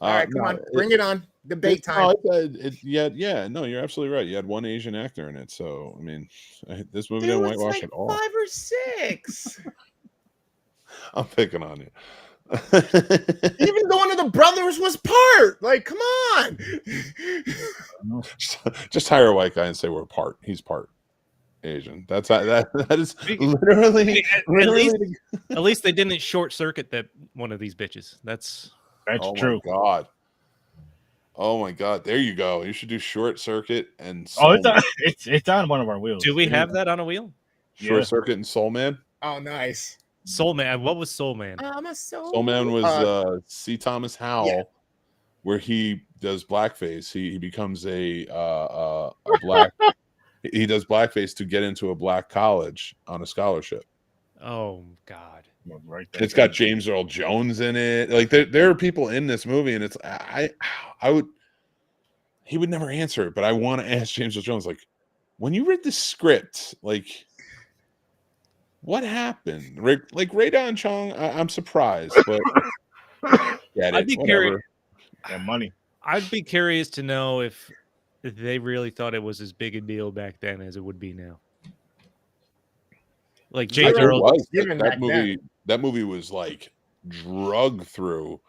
All right, come on, bring it on. Debate time. No, you're absolutely right. You had one Asian actor in it, so I mean, this movie didn't whitewash like at all. 5 or 6. I'm picking on you. Even one of the brothers was part. Like, come on. Just hire a white guy and say we're part. He's part Asian. That is literally. At least they didn't short circuit that one of these bitches. That's true. Oh my god! There you go. You should do Short Circuit and Soul it's on one of our wheels. Do we have that on a wheel? Short Circuit and Soul Man. Oh, nice. Soul Man. What was Soul Man? I'm a soul. Soul Man was C. Thomas Howell, where he does blackface. He becomes a black. He does blackface to get into a black college on a scholarship. Oh God. Right there. It's got James Earl Jones in it. Like there are people in this movie, and it's he would never answer it, but I want to ask James Earl Jones, like, when you read the script, like, what happened? Like Raydon Chong, I'm surprised, but I'd be curious. Yeah, money. I'd be curious to know if they really thought it was as big a deal back then as it would be now. Like J. It Charles, was. Given That back movie. That movie was like drug through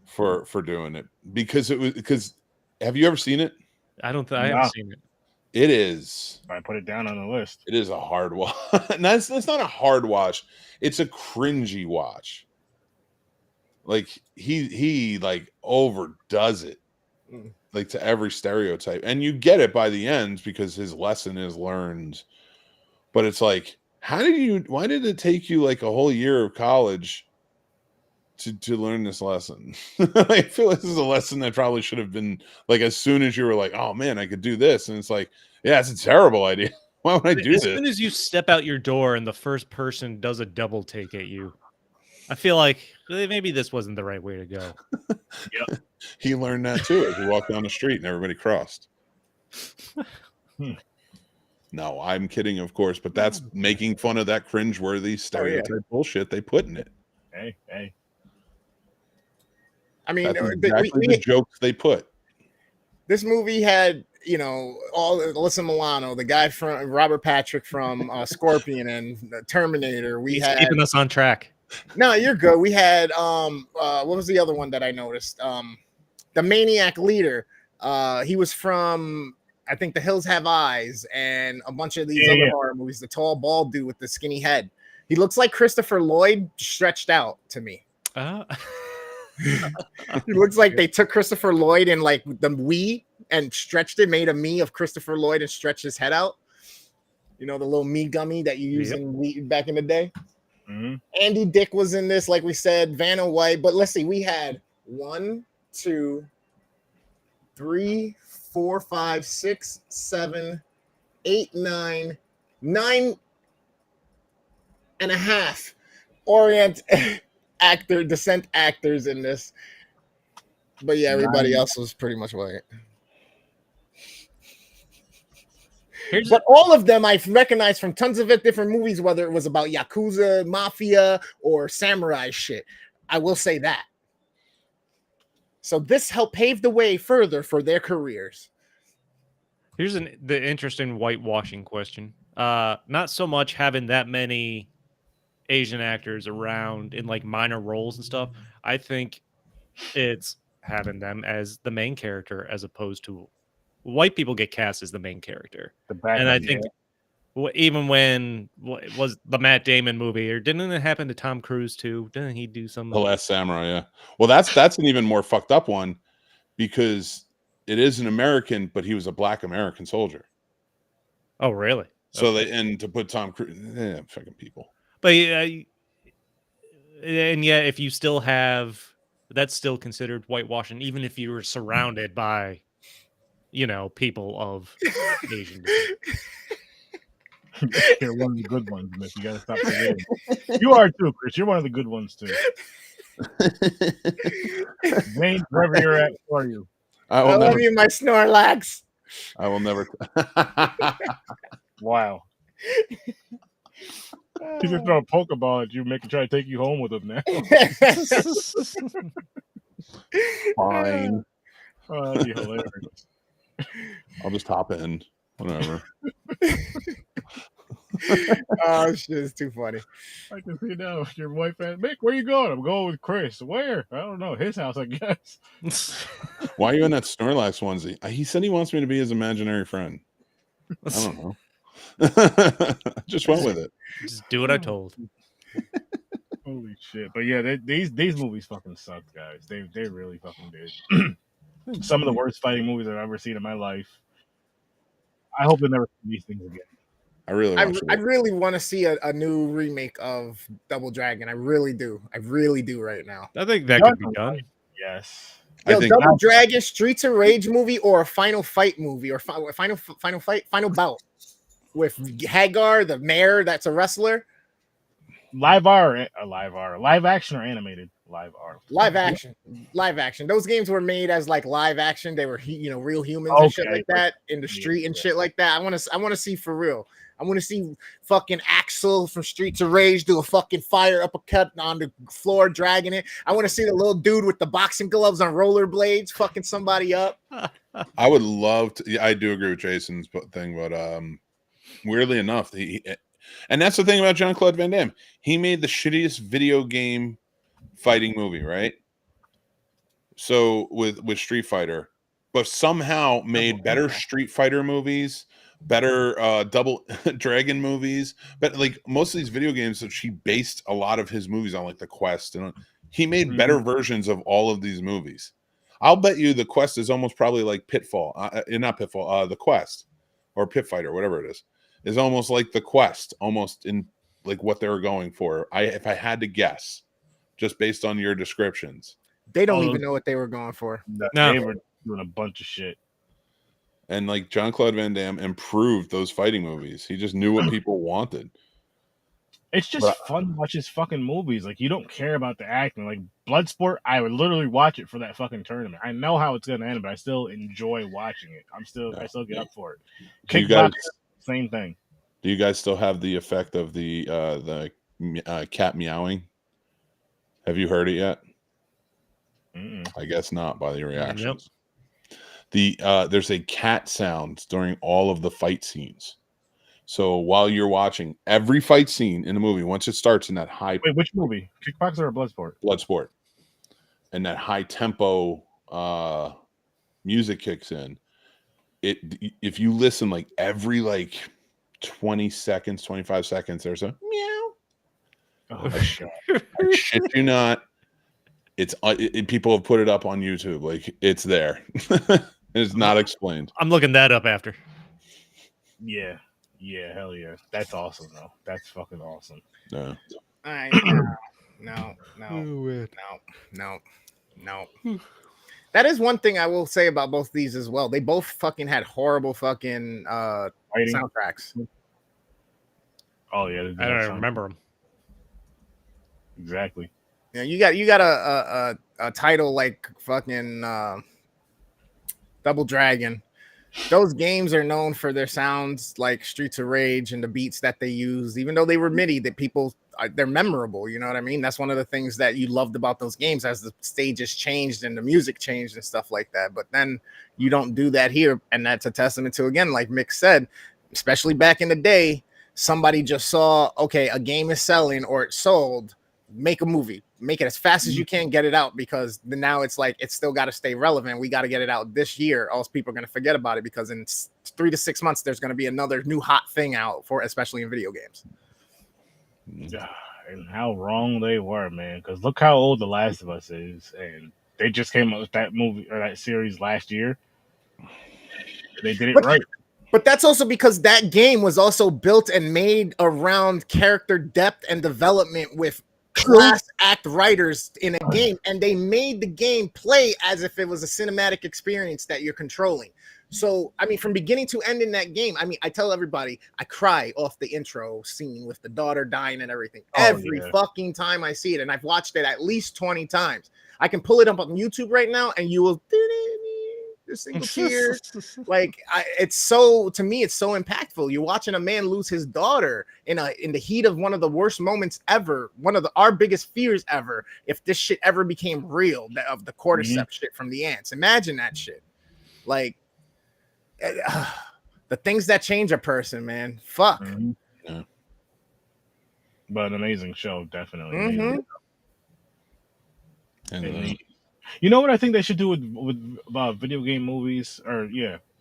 for doing it because it was because. Have you ever seen it? I haven't Nah. seen it. It is. I put it down on the list. It is a hard watch. That's not a hard watch. It's a cringy watch. Like he like overdoes it, like to every stereotype, and you get it by the end because his lesson is learned. But it's like, why did it take you like a whole year of college to learn this lesson? I feel like this is a lesson that probably should have been like as soon as you were like, oh man, I could do this, and it's like, yeah, it's a terrible idea. Why would I do as this? As soon as you step out your door and the first person does a double take at you, I feel like maybe this wasn't the right way to go. Yeah, he learned that too as he walked down the street and everybody crossed. No, I'm kidding, of course, but that's making fun of that cringeworthy stereotype bullshit they put in it. Hey. I mean, that's exactly the jokes they put. This movie had, all Alyssa Milano, the guy from Robert Patrick from Scorpion and Terminator. He's keeping us on track. No, you're good. We had what was the other one that I noticed? The Maniac Leader. He was from, I think, The Hills Have Eyes and a bunch of these other horror movies. The tall, bald dude with the skinny head. He looks like Christopher Lloyd stretched out to me. He looks like they took Christopher Lloyd and like the Wii and stretched it, made a me of Christopher Lloyd and stretched his head out. The little me gummy that you used in Wii back in the day. Mm-hmm. Andy Dick was in this, like we said, Vanna White. But let's see, we had 1, 2, 3, 4, 5, 6, 7, 8, 9 and a half descent actors in this. But yeah, everybody else was pretty much white. But all of them I've recognized from tons of different movies, whether it was about Yakuza, Mafia, or samurai shit. I will say that. So this helped pave the way further for their careers. Here's the interesting whitewashing question. Not so much having that many Asian actors around in like minor roles and stuff. I think it's having them as the main character as opposed to white people get cast as the main character. And I think even when it was the Matt Damon movie, or didn't it happen to Tom Cruise too? Didn't he do some? The Last Samurai, yeah. Well, that's an even more fucked up one because it is an American, but he was a black American soldier. Oh, really? So to put Tom Cruise, fucking people. But and yet, if you still have, that's still considered whitewashing, even if you were surrounded by, people of Asian descent. You're one of the good ones, Miss. You gotta stop forgetting. You are too, Chris. You're one of the good ones too. Zane, wherever you're at, who are you? I love you, my Snorlax. I will never. Wow. He's gonna throw a Pokeball at you, try to take you home with him now. Fine. Oh, that'd be hilarious. I'll just hop in. Whatever. Oh shit, it's too funny. I can see now your wife and Mick, where you going? I'm going with Chris. Where? I don't know. His house, I guess. Why are you in that Snorlax onesie? He said he wants me to be his imaginary friend. I don't know. Just went with it. Just do what I told. Holy shit! But yeah, these movies fucking suck, guys. They really fucking did. Some of the worst fighting movies I've ever seen in my life. I hope they never see these things again. I really want to see a new remake of Double Dragon. I really do right now. I think that could be done. Yes. Yo, Double Dragon, Streets of Rage movie, or a Final Fight movie, or Final Bout with Hagar, the mayor that's a wrestler. Live action or animated? Live action. Those games were made as like live action. They were real humans and shit like that in the street and shit like that. I want to see for real. I want to see fucking Axel from Streets of Rage do a fucking fire uppercut on the floor, dragging it. I want to see the little dude with the boxing gloves on rollerblades fucking somebody up. I would love to. Yeah, I do agree with Jason's thing, but weirdly enough, and that's the thing about Jean-Claude Van Damme. He made the shittiest video game fighting movie, right? So with Street Fighter, but somehow made better Street Fighter movies, better Double Dragon movies, but like most of these video games that she based a lot of his movies on, like The Quest, and he made better versions of all of these movies. I'll bet you The Quest is almost probably like Pitfall, not Pitfall, The Quest or Pit Fighter, whatever it is almost like The Quest, almost in like what they were going for. If I had to guess, just based on your descriptions. They don't even know what they were going for. No. They were doing a bunch of shit. And like Jean-Claude Van Damme improved those fighting movies. He just knew what people wanted. It's just fun to watch his fucking movies. Like, you don't care about the acting. Like, Bloodsport, I would literally watch it for that fucking tournament. I know how it's going to end, but I still enjoy watching it. I still get up for it. Kickboxer, same thing. Do you guys still have the effect of the cat meowing? Have you heard it yet? I guess not by the reactions. There's a cat sound during all of the fight scenes. So while you're watching every fight scene in the movie, once it starts in that high... Wait, which movie? Kickboxer or Bloodsport? Bloodsport. And that high tempo music kicks in. If you listen like every like 20 seconds, 25 seconds, there's a meow. Oh, I shit you not. It's people have put it up on YouTube. Like, it's there. It's not explained. I'm looking that up after. Yeah, hell yeah. That's awesome, though. That's fucking awesome. No. No. That is one thing I will say about both these as well. They both fucking had horrible fucking soundtracks. Oh yeah, I don't remember them. Exactly. Yeah, you got a title like fucking Double Dragon. Those games are known for their sounds like Streets of Rage and the beats that they use, even though they were MIDI, that people they're memorable. You know what I mean? That's one of the things that you loved about those games as the stages changed and the music changed and stuff like that. But then you don't do that here. And that's a testament to, again, like Mick said, especially back in the day, somebody just saw, okay, a game is selling or it sold, make a movie, make it as fast as you can, get it out, because now it's like it's still got to stay relevant. We got to get it out this year, or else people are going to forget about it, because in 3 to 6 months there's going to be another new hot thing out, for especially in video games. And how wrong they were, man, because look how old The Last of Us is, and they just came up with that movie or that series last year. They did it right. But that's also because that game was also built and made around character depth and development with class act writers in a game, and they made the game play as if it was a cinematic experience that you're controlling. So, I mean, from beginning to end in that game, I mean, I tell everybody, I cry off the intro scene with the daughter dying and everything. Every fucking time I see it, and I've watched it at least 20 times. I can pull it up on YouTube right now, and you will a single tear. Like, it's so, to me, it's so impactful. You're watching a man lose his daughter in the heat of one of the worst moments ever, one of our biggest fears ever, if this shit ever became real, of the cordyceps shit from the ants. Imagine that shit. Like, the things that change a person, man. Fuck. Yeah. But an amazing show, definitely. And you know what I think they should do with video game movies, or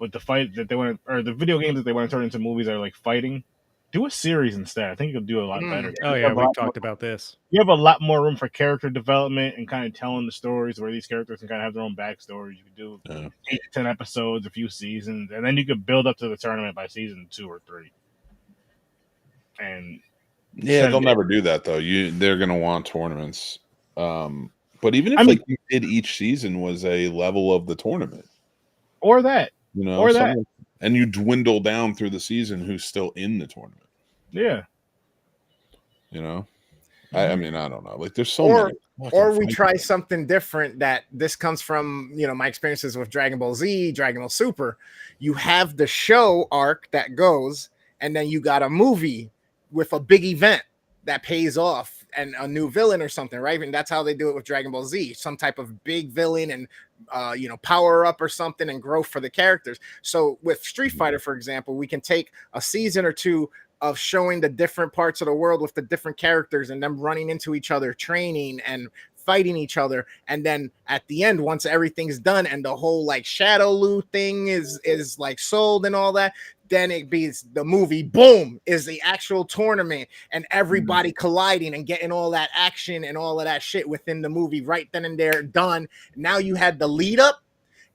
with the fight that they want, or the video games that they want to turn into movies that are like fighting? Do a series instead. I think you could do a lot better. Oh yeah, we talked about this. You have a lot more room for character development and kind of telling the stories where these characters can kind of have their own backstories. You could do 8 to 10 episodes, a few seasons, and then you could build up to the tournament by season 2 or 3. And they'll never do that though. They're gonna want tournaments. But even if you did each season was a level of the tournament, or that, and you dwindle down through the season who's still in the tournament. Yeah. I mean, I don't know. Like, there's so many. Or we try something different. That this comes from, my experiences with Dragon Ball Z, Dragon Ball Super. You have the show arc that goes, and then you got a movie with a big event that pays off and a new villain or something, right? And that's how they do it with Dragon Ball Z, some type of big villain and power up or something and growth for the characters. So with Street Fighter, for example, we can take a season or two of showing the different parts of the world with the different characters and them running into each other, training and fighting each other, and then at the end, once everything's done and the whole like Shadow Lu thing is like sold and all that, then it be the movie, boom, is the actual tournament and everybody colliding and getting all that action and all of that shit within the movie right then and there, done. Now you had the lead up,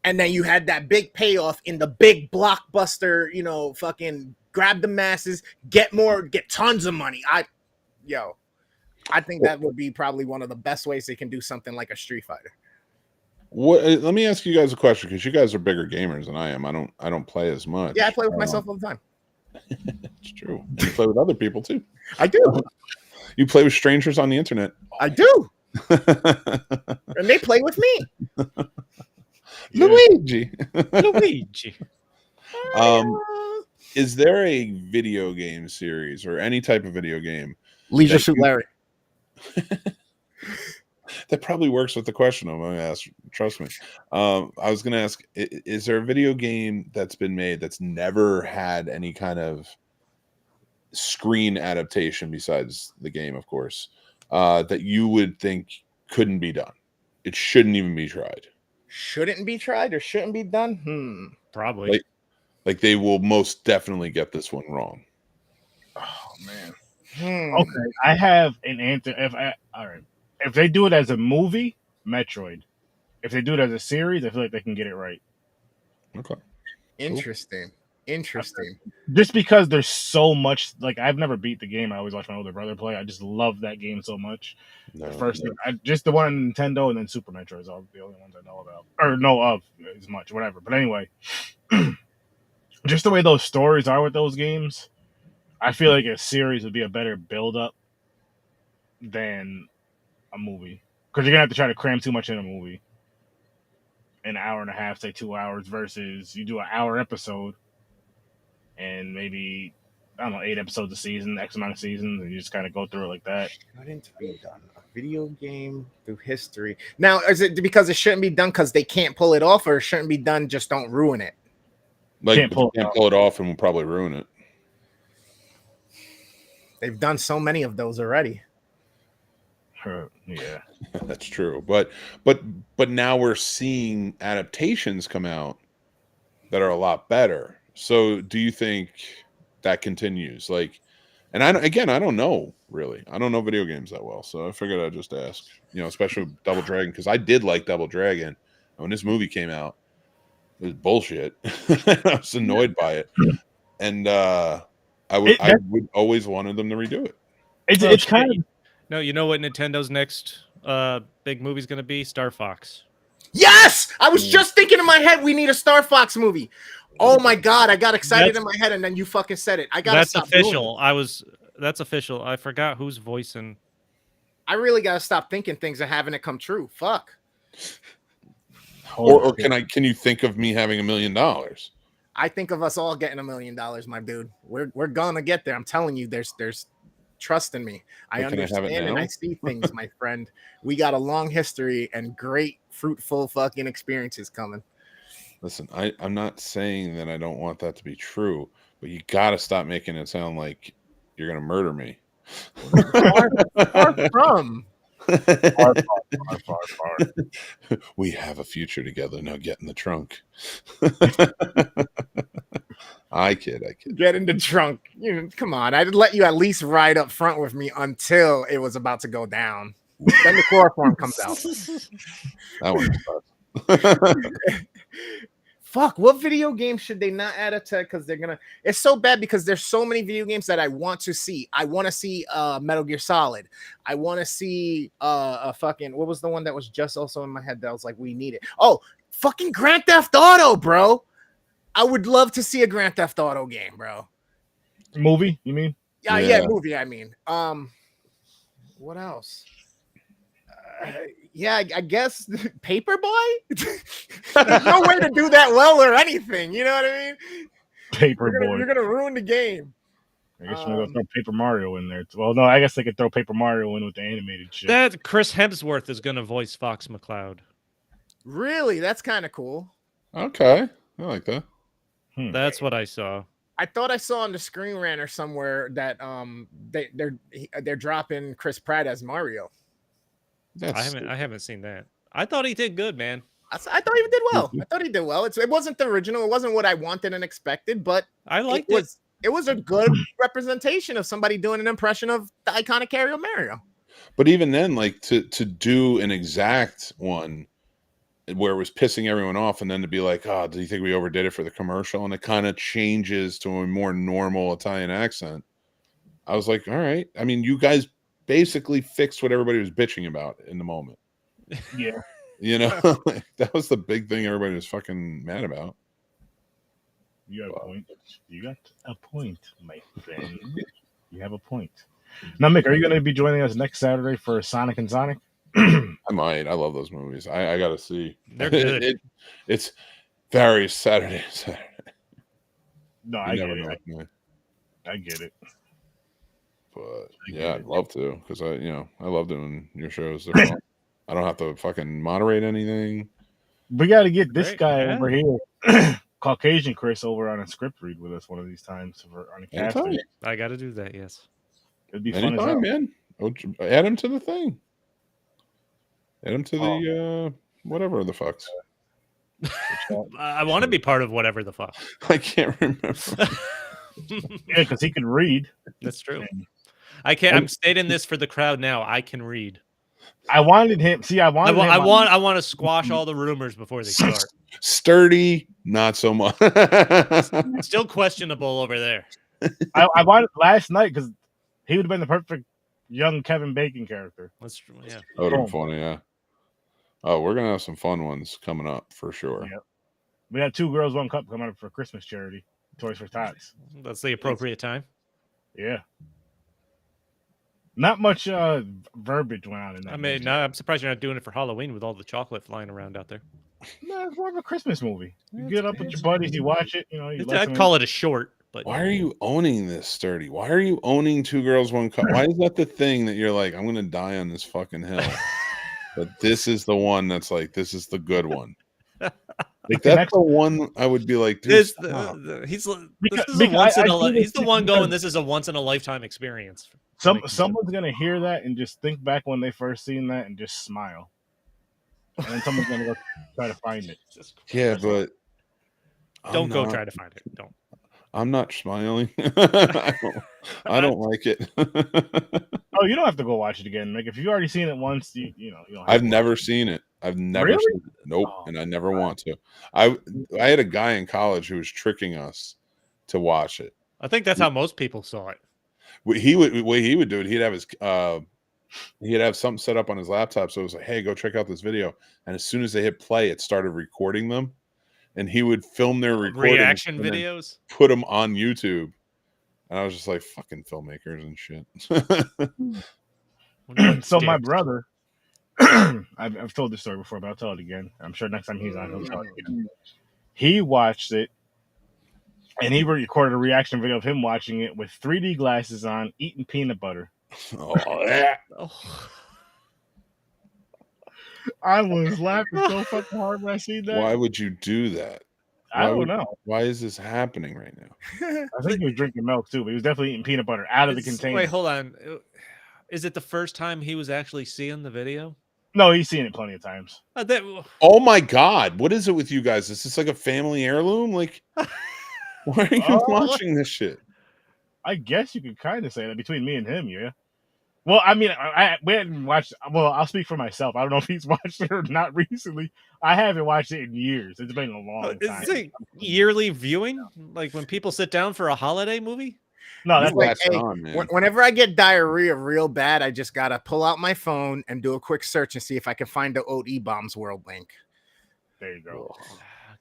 and then you had that big payoff in the big blockbuster, fucking grab the masses, get tons of money. I think that would be probably one of the best ways they can do something like a Street Fighter. Let me ask you guys a question, because you guys are bigger gamers than I am. I don't play as much. Yeah, I play with myself all the time. It's true. You play with other people too. I do. You play with strangers on the internet. I do. And they play with me. Luigi. Luigi. Is there a video game series or any type of video game? Leisure Suit Larry. That probably works with the question I'm going to ask. Trust me. I was going to ask, is there a video game that's been made that's never had any kind of screen adaptation besides the game, of course, that you would think couldn't be done? It shouldn't even be tried. Shouldn't be tried or shouldn't be done? Probably. Like they will most definitely get this one wrong. Oh, man. Okay, I have an answer. If they do it as a movie, Metroid. If they do it as a series, I feel like they can get it right. Okay. Interesting. Just because there's so much, like I've never beat the game. I always watch my older brother play. I just love that game so much. Just the one on Nintendo and then Super Metroid is all the only ones I know about or know of as much, whatever. But anyway, just the way those stories are with those games, I feel like a series would be a better build-up than a movie, because you're gonna have to try to cram too much in a movie. An hour and a half, say 2 hours, versus you do an hour episode and maybe, I don't know, 8 episodes a season, X amount of seasons, and you just kind of go through it like that. Shouldn't be done. A video game through history. Now, is it because it shouldn't be done because they can't pull it off, or it shouldn't be done, just don't ruin it? Like, can't pull it off and will probably ruin it. They've done so many of those already. Yeah, that's true. But now we're seeing adaptations come out that are a lot better. So do you think that continues? Like, and I don't know really. I don't know video games that well, so I figured I'd just ask. Especially Double Dragon, because I did like Double Dragon. When this movie came out, it was bullshit. I was annoyed by it, and I would always wanted them to redo it. It's kind of. No, you know what Nintendo's next big movie's going to be? Star Fox. Yes! I was just thinking in my head, we need a Star Fox movie. Oh my God, I got excited in my head, and then you fucking said it. I got to stop official. That's official. I forgot who's voicing. I really got to stop thinking things and having it come true. Fuck. Or can you think of me having $1 million? I think of us all getting $1 million, my dude. We're going to get there. I'm telling you, there's trust in me. I understand and I see things, my friend. We got a long history and great, fruitful fucking experiences coming. Listen, I'm not saying that I don't want that to be true, but you got to stop making it sound like you're going to murder me. Far from. Far. We have a future together. Now get in the trunk. I kid. Get in the trunk. Come on. I'd let you at least ride up front with me until it was about to go down. Then the chloroform comes out. That one's Fuck, what video game should they not add it to? Because it's so bad because there's so many video games that I want to see. I want to see Metal Gear Solid. I want to see a fucking, what was the one that was just also in my head that I was like, we need it? Oh, fucking Grand Theft Auto, bro. I would love to see a Grand Theft Auto game, bro. Movie, you mean? Yeah, movie, I mean. What else? I guess Paperboy. There's no way to do that well or anything. You know what I mean? Paperboy. You're gonna ruin the game. I guess we're gonna throw Paper Mario in there. Well, no, I guess they could throw Paper Mario in with the animated shit. That Chris Hemsworth is going to voice Fox McCloud. Really? That's kind of cool. Okay, I like that. That's what I saw. I thought I saw on the Screen Rant or somewhere that they're dropping Chris Pratt as Mario. I haven't seen that. I thought he did good, man. I thought he did well. I thought he did well. It wasn't the original. It wasn't what I wanted and expected, but I liked it. It was a good representation of somebody doing an impression of the iconic Mario. But even then, like to do an exact one where it was pissing everyone off, and then to be like, "Oh, do you think we overdid it for the commercial?" And it kind of changes to a more normal Italian accent. I was like, "All right." I mean, you guys basically fixed what everybody was bitching about in the moment. Yeah. You know, that was the big thing everybody was fucking mad about. You got a point. You got a point, my friend. You have a point. Now, Mick, are you going to be joining us next Saturday for Sonic and Sonic? I might. I love those movies. I got to see. They're good. It's very Saturday. No, I get it. I get it. But yeah, I'd love to, because I love doing your shows. They're fun. I don't have to fucking moderate anything. We got to get this guy over here, Caucasian Chris, over on a script read with us one of these times on a cast. I got to do that. Yes, it'd be fun as hell, man. Add him to the thing. Add him to the whatever the fucks. I want to be part of whatever the fuck. I can't remember. Yeah, because he can read. That's true. I can't. I'm stating this for the crowd now. I can read. I wanted him. See, I want to squash all the rumors before they start. Sturdy, not so much. Still questionable over there. I wanted last night because he would have been the perfect young Kevin Bacon character. That's true. Yeah. That would have been funny. Yeah. Oh, we're gonna have some fun ones coming up for sure. Yep. We had 2 Girls 1 Cup coming up for Christmas charity, Toys for Tots. That's the appropriate time. Yeah. Not much verbiage went on in that. I mean, no, I'm surprised you're not doing it for Halloween with all the chocolate flying around out there. No, it's more of a Christmas movie. You get up with your buddies, you watch it. I'd call it a short. But why are you owning this, Sturdy? Why are you owning 2 Girls 1 Cup? Why is that the thing that you're like, I'm gonna die on this fucking hill? But this is the one that's like, this is the good one. Like that's the one I would be like, dude, he's the one going, this is a once in a lifetime experience. Someone's gonna hear that and just think back when they first seen that and just smile. And then someone's gonna go try to find it. Yeah, but don't go try to find it. Don't. I'm not smiling. I don't like it. Oh, you don't have to go watch it again. Like if you've already seen it once, you don't. I've never seen it. I've never seen it. Nope, and I never want to. I had a guy in college who was tricking us to watch it. I think that's how most people saw it. He would do it. He'd have something set up on his laptop, so it was like, "Hey, go check out this video." And as soon as they hit play, it started recording them, and he would film their reaction videos, put them on YouTube. And I was just like, "Fucking filmmakers and shit." So my brother, I've told this story before, but I'll tell it again. I'm sure next time he's on, he'll tell it again. He watched it. And he recorded a reaction video of him watching it with 3D glasses on, eating peanut butter. Oh, yeah. I was laughing so fucking hard when I seen that. Why would you do that? I don't know. Why is this happening right now? I think he was drinking milk too, but he was definitely eating peanut butter out of the container. Wait, hold on. Is it the first time he was actually seeing the video? No, he's seen it plenty of times. Oh my God. What is it with you guys? Is this like a family heirloom? Like, why are you watching this shit? I guess you could kind of say that between me and him, yeah. Well, I mean, we hadn't watched. Well, I'll speak for myself. I don't know if he's watched it or not recently. I haven't watched it in years. It's been a long time. Is it yearly viewing? Like when people sit down for a holiday movie? No, that's like, hey, whenever I get diarrhea real bad, I just gotta pull out my phone and do a quick search and see if I can find the OD Bombs World link. There you go. Oh,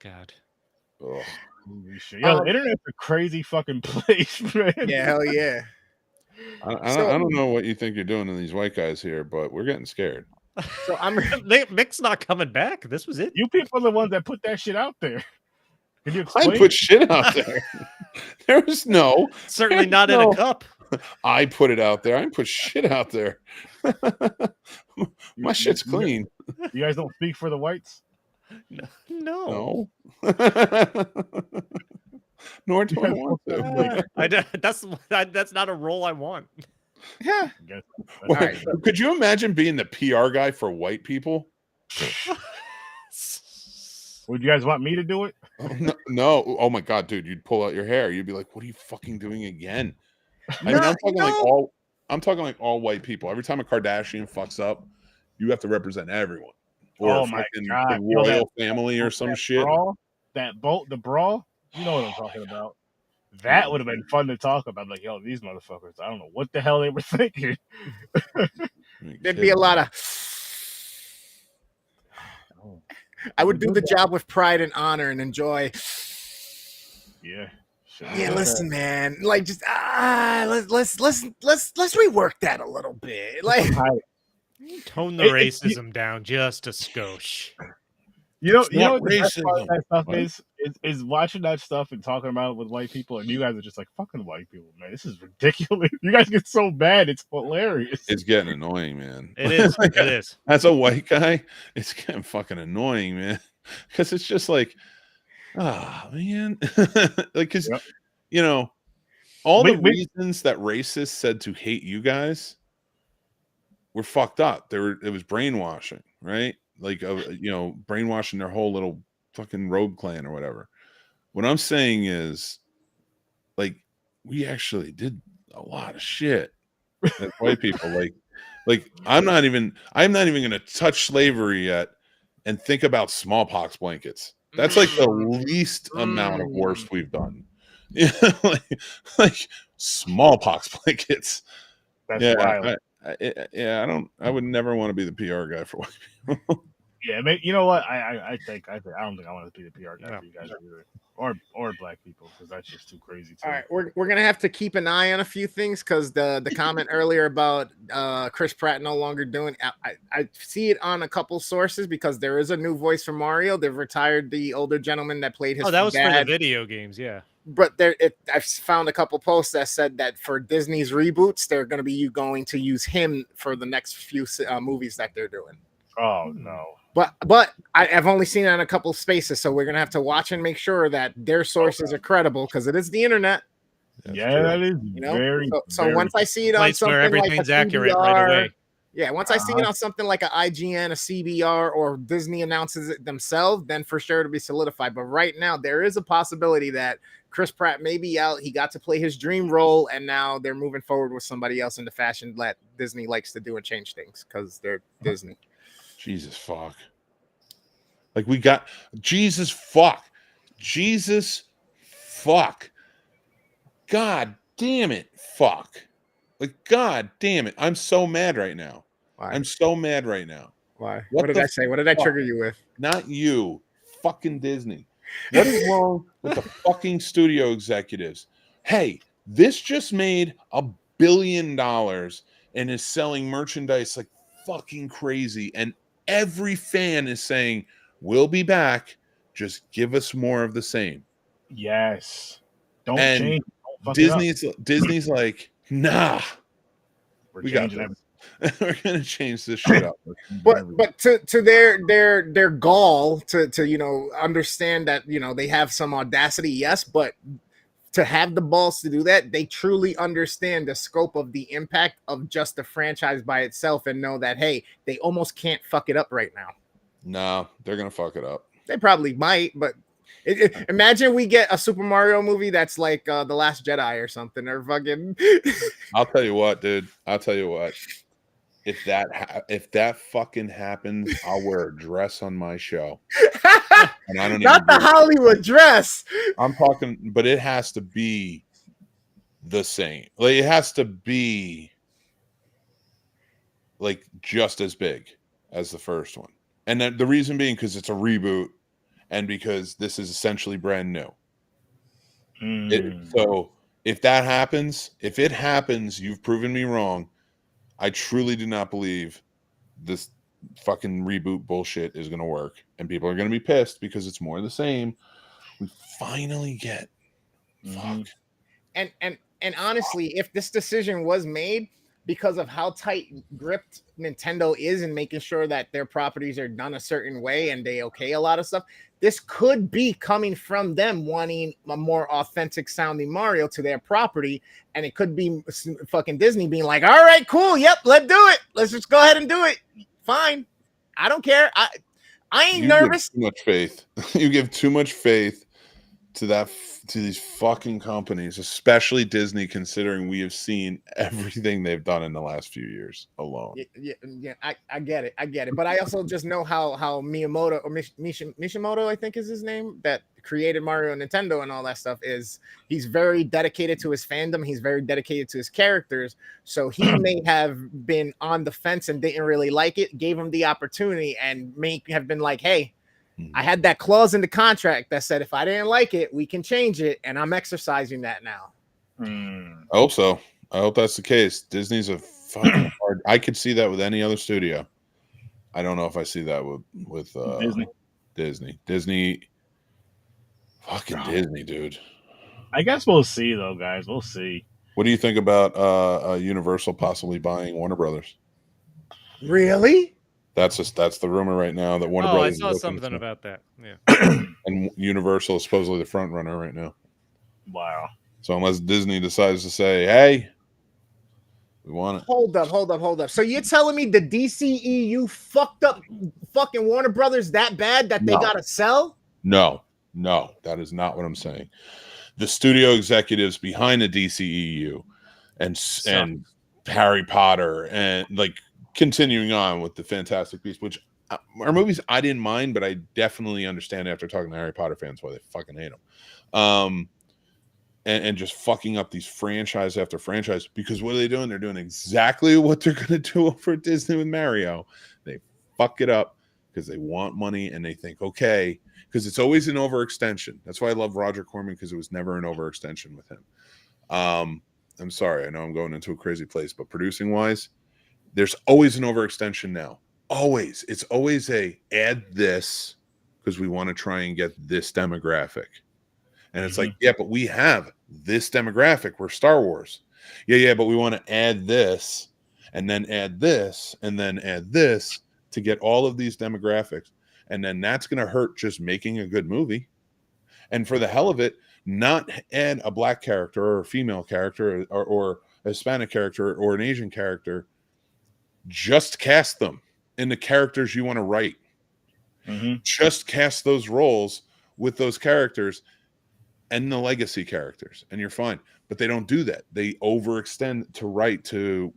God. Oh. Yo, the internet's a crazy fucking place, man. Yeah, hell yeah. I don't know what you think you're doing to these white guys here, but we're getting scared. So Mick's not coming back. This was it. You people are the ones that put that shit out there. Can you explain? I put shit out there. There was no. Certainly there's not in no, a cup. I put it out there. I didn't put shit out there. My shit's clean. You guys don't speak for the whites? No. Nor do I want to. That's not a role I want. Yeah. Well, All right. could you imagine being the PR guy for white people? Would you guys want me to do it? No. Oh my god, dude, you'd pull out your hair. You'd be like, "What are you fucking doing again?" I mean, I'm talking like all white people. Every time a Kardashian fucks up, you have to represent everyone. Or my fucking God. the royal family or some shit. Brawl, the brawl, you know what I'm talking about. That would have been fun to talk about. Like, yo, these motherfuckers, I don't know what the hell they were thinking. There'd be a lot of. I would do the job with pride and honor and enjoy. Yeah. Yeah, listen, man. Like, just let's rework that a little bit. Like, tone the racism down just a skosh. You know what not the best part of racism. that stuff What? is watching that stuff and talking about it with white people, and you guys are just like, fucking white people, man. This is ridiculous. You guys get so bad, it's hilarious. It's getting annoying, man. It is. It is. As a white guy, it's getting fucking annoying, man. Because it's just like, man. Like, because, you know, all the reasons that racists said to hate you guys were fucked up. It was brainwashing, right? Like, you know, brainwashing their whole little fucking rogue clan or whatever. What I'm saying is, like, we actually did a lot of shit as white people. Like I'm not even going to touch slavery yet and think about smallpox blankets. That's like the least amount of worst we've done. Yeah, like smallpox blankets. That's wild. I would never want to be the PR guy for white people. Yeah, you know what? I don't think I want to be the PR guy for you guys either, or black people, because that's just too crazy. All right, we're gonna have to keep an eye on a few things, because the comment earlier about Chris Pratt no longer doing. I see it on a couple sources, because there is a new voice for Mario. They've retired the older gentleman that played his. Oh, that was dad. for the video games, yeah. But I've found a couple posts that said that for Disney's reboots, they're going to be going to use him for the next few movies that they're doing. Oh no! But I've only seen it on a couple spaces, so we're gonna have to watch and make sure that their sources are credible, because it is the internet. That is very. So once I see it on something where everything's like accurate right away. Yeah, once I see it on something like an IGN, a CBR, or Disney announces it themselves, then for sure it'll be solidified. But right now, there is a possibility that Chris Pratt may be out. He got to play his dream role, and now they're moving forward with somebody else in the fashion that Disney likes to do and change things, because they're Disney. Jesus fuck. Like, we got Jesus fuck. God damn it. Fuck. Like, God damn it. I'm so mad right now. Why? I'm so mad right now. Why? What did I say? What did I trigger you with? Not you. Fucking Disney. What is wrong with the fucking studio executives? Hey, this just made $1 billion and is selling merchandise like fucking crazy. And every fan is saying, we'll be back. Just give us more of the same. Yes. Don't and change. Don't Disney's like, nah. We got this. We're gonna change this shit up. But to their gall to understand that they have some audacity, yes, but to have the balls to do that, they truly understand the scope of the impact of just the franchise by itself, and know that, hey, they almost can't fuck it up right now. No, they're gonna fuck it up. They probably might, but imagine we get a Super Mario movie that's like The Last Jedi or something, or fucking. I'll tell you what, dude. If that fucking happens, I'll wear a dress on my show. And I don't Not the Hollywood dress. I'm talking, but it has to be the same. Like, it has to be like just as big as the first one. And then the reason being because it's a reboot and because this is essentially brand new. So if that happens, if it happens, you've proven me wrong. I truly do not believe this fucking reboot bullshit is going to work. And people are going to be pissed because it's more of the same. We finally get Mhm. And honestly, if this decision was made because of how tight gripped Nintendo is in making sure that their properties are done a certain way and they okay a lot of stuff, this could be coming from them wanting a more authentic sounding Mario to their property, and it could be fucking Disney being like, all right, cool, yep, let's do it, let's just go ahead and do it, fine, I don't care, I ain't nervous. Give too much faith. You give too much faith to these fucking companies, especially Disney, considering we have seen everything they've done in the last few years alone. Yeah, I get it, but I also just know how Miyamoto or Mishimoto, I think is his name, that created Mario and Nintendo and all that stuff, is he's very dedicated to his fandom, he's very dedicated to his characters, so he may have been on the fence and didn't really like it, gave him the opportunity, and may have been like, hey, I had that clause in the contract that said if I didn't like it, we can change it, and I'm exercising that now. I hope so. I hope that's the case. Disney's a fucking hard. I could see that with any other studio. I don't know if I see that with Disney. Fucking Disney, dude. I guess we'll see, though, guys. We'll see. What do you think about Universal possibly buying Warner Brothers? Really? That's the rumor right now that Warner Brothers. I saw something about that. Yeah. And Universal is supposedly the front runner right now. Wow. So unless Disney decides to say, "Hey, we want it," hold up. So you're telling me the DCEU fucked up fucking Warner Brothers that bad that they gotta sell? No, that is not what I'm saying. The studio executives behind the DCEU and Harry Potter and like continuing on with the Fantastic Beasts, which are movies I didn't mind, but I definitely understand after talking to Harry Potter fans why they fucking hate them. And just fucking up these franchise after franchise, because what are they doing? They're doing exactly what they're going to do over at Disney with Mario. They fuck it up because they want money and they think, okay, because it's always an overextension. That's why I love Roger Corman, because it was never an overextension with him. I'm sorry, I know I'm going into a crazy place, but producing wise, there's always an overextension now. Always. It's always add this because we want to try and get this demographic. And it's like, yeah, but we have this demographic. We're Star Wars. Yeah, but we want to add this and then add this and then add this to get all of these demographics. And then that's going to hurt just making a good movie. And for the hell of it, not add a black character or a female character or a Hispanic character or an Asian character. Just cast them in the characters you want to write. Just cast those roles with those characters and the legacy characters, and you're fine. But they don't do that. They overextend to write to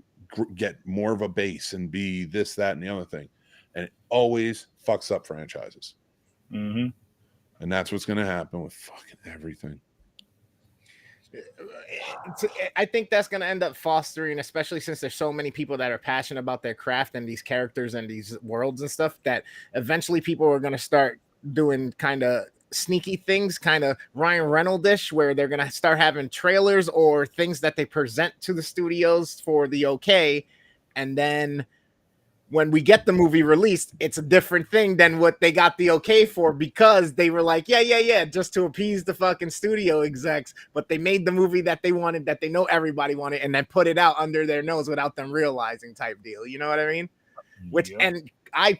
get more of a base and be this, that, and the other thing. And it always fucks up franchises. And that's what's going to happen with fucking everything. I think that's going to end up fostering, especially since there's so many people that are passionate about their craft and these characters and these worlds and stuff, that eventually people are going to start doing kind of sneaky things, kind of Ryan Reynolds-ish, where they're going to start having trailers or things that they present to the studios for the okay, and then when we get the movie released, it's a different thing than what they got the okay for, because they were like, yeah, just to appease the fucking studio execs, but they made the movie that they wanted, that they know everybody wanted, and then put it out under their nose without them realizing, type deal. You know what I mean? And I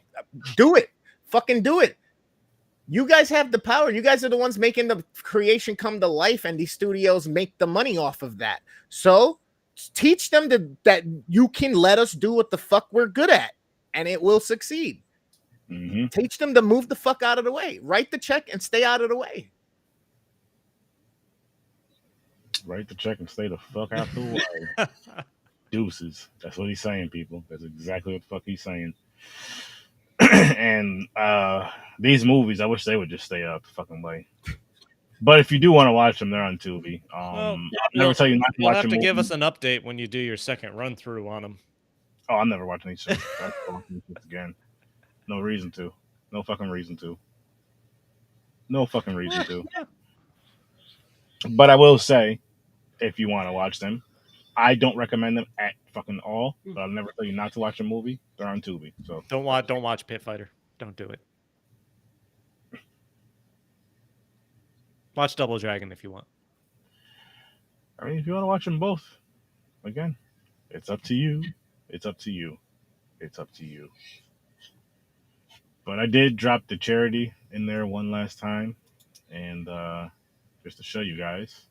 do it. Fucking do it. You guys have the power. You guys are the ones making the creation come to life, and these studios make the money off of that. So teach them that you can let us do what the fuck we're good at, and it will succeed. Teach them to move the fuck out of the way. Write the check and stay out of the way. Write the check and stay the fuck out the way. Deuces. That's what he's saying, people. That's exactly what the fuck he's saying. And these movies, I wish they would just stay out the fucking way. But if you do want to watch them, they're on Tubi. I'll never tell you not to you'll watch have them. To give us an update when you do your second run through on them. Oh, I'm never watching these shows. I'm never watching these again. No reason to. No fucking reason to. No fucking reason to. Yeah. But I will say, if you want to watch them, I don't recommend them at fucking all. But I'll never tell you not to watch a movie. They're on Tubi. So don't watch Pit Fighter. Don't do it. Watch Double Dragon if you want. I mean, if you want to watch them both, again, it's up to you. It's up to you. It's up to you. But I did drop the charity in there one last time, and just to show you guys.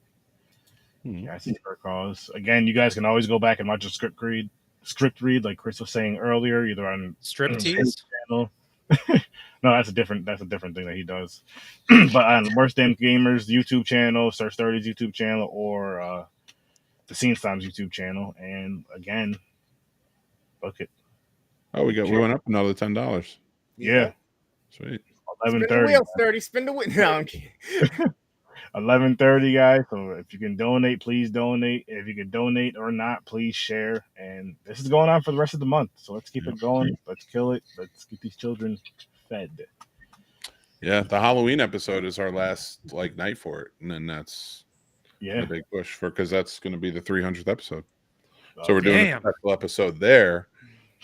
Yeah, I see for a cause. Again, you guys can always go back and watch a script read, like Chris was saying earlier, either on Striptease channel. No, that's a different thing that he does. But on Worst Damn Gamers YouTube channel, Search 30's YouTube channel, or the Scene Times YouTube channel. And again, book it. Oh, we went up another $10. Yeah. Sweet. 11:30. Spin the wheel, 30. Spin the wheel. No, I'm kidding. 11:30, guys. So if you can donate, please donate. If you can donate or not, please share. And this is going on for the rest of the month. So let's keep it going. Let's kill it. Let's get these children fed. Yeah, the Halloween episode is our last night for it, and then that's a big push because that's going to be the 300th episode. So we're doing a special episode there,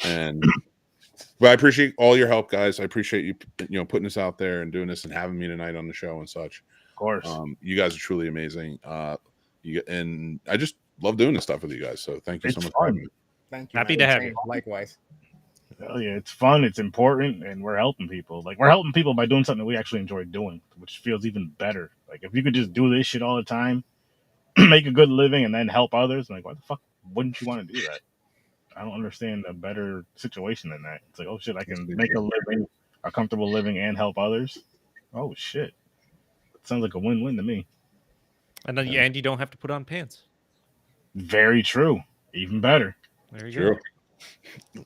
but I appreciate all your help, guys. I appreciate you putting this out there and doing this and having me tonight on the show and such. Of course, you guys are truly amazing. And I just love doing this stuff with you guys. So thank you so much for having me. Thank you. Happy to have you. Likewise. Hell yeah, it's fun, it's important, and we're helping people. Like, we're helping people by doing something that we actually enjoy doing, which feels even better. Like, if you could just do this shit all the time, make a good living, and then help others, like, why the fuck wouldn't you want to do that? I don't understand a better situation than that. It's like, oh shit, I can make a living, a comfortable living, and help others. Oh shit, it sounds like a win-win to me. And you don't have to put on pants. Very true. Even better. There you go.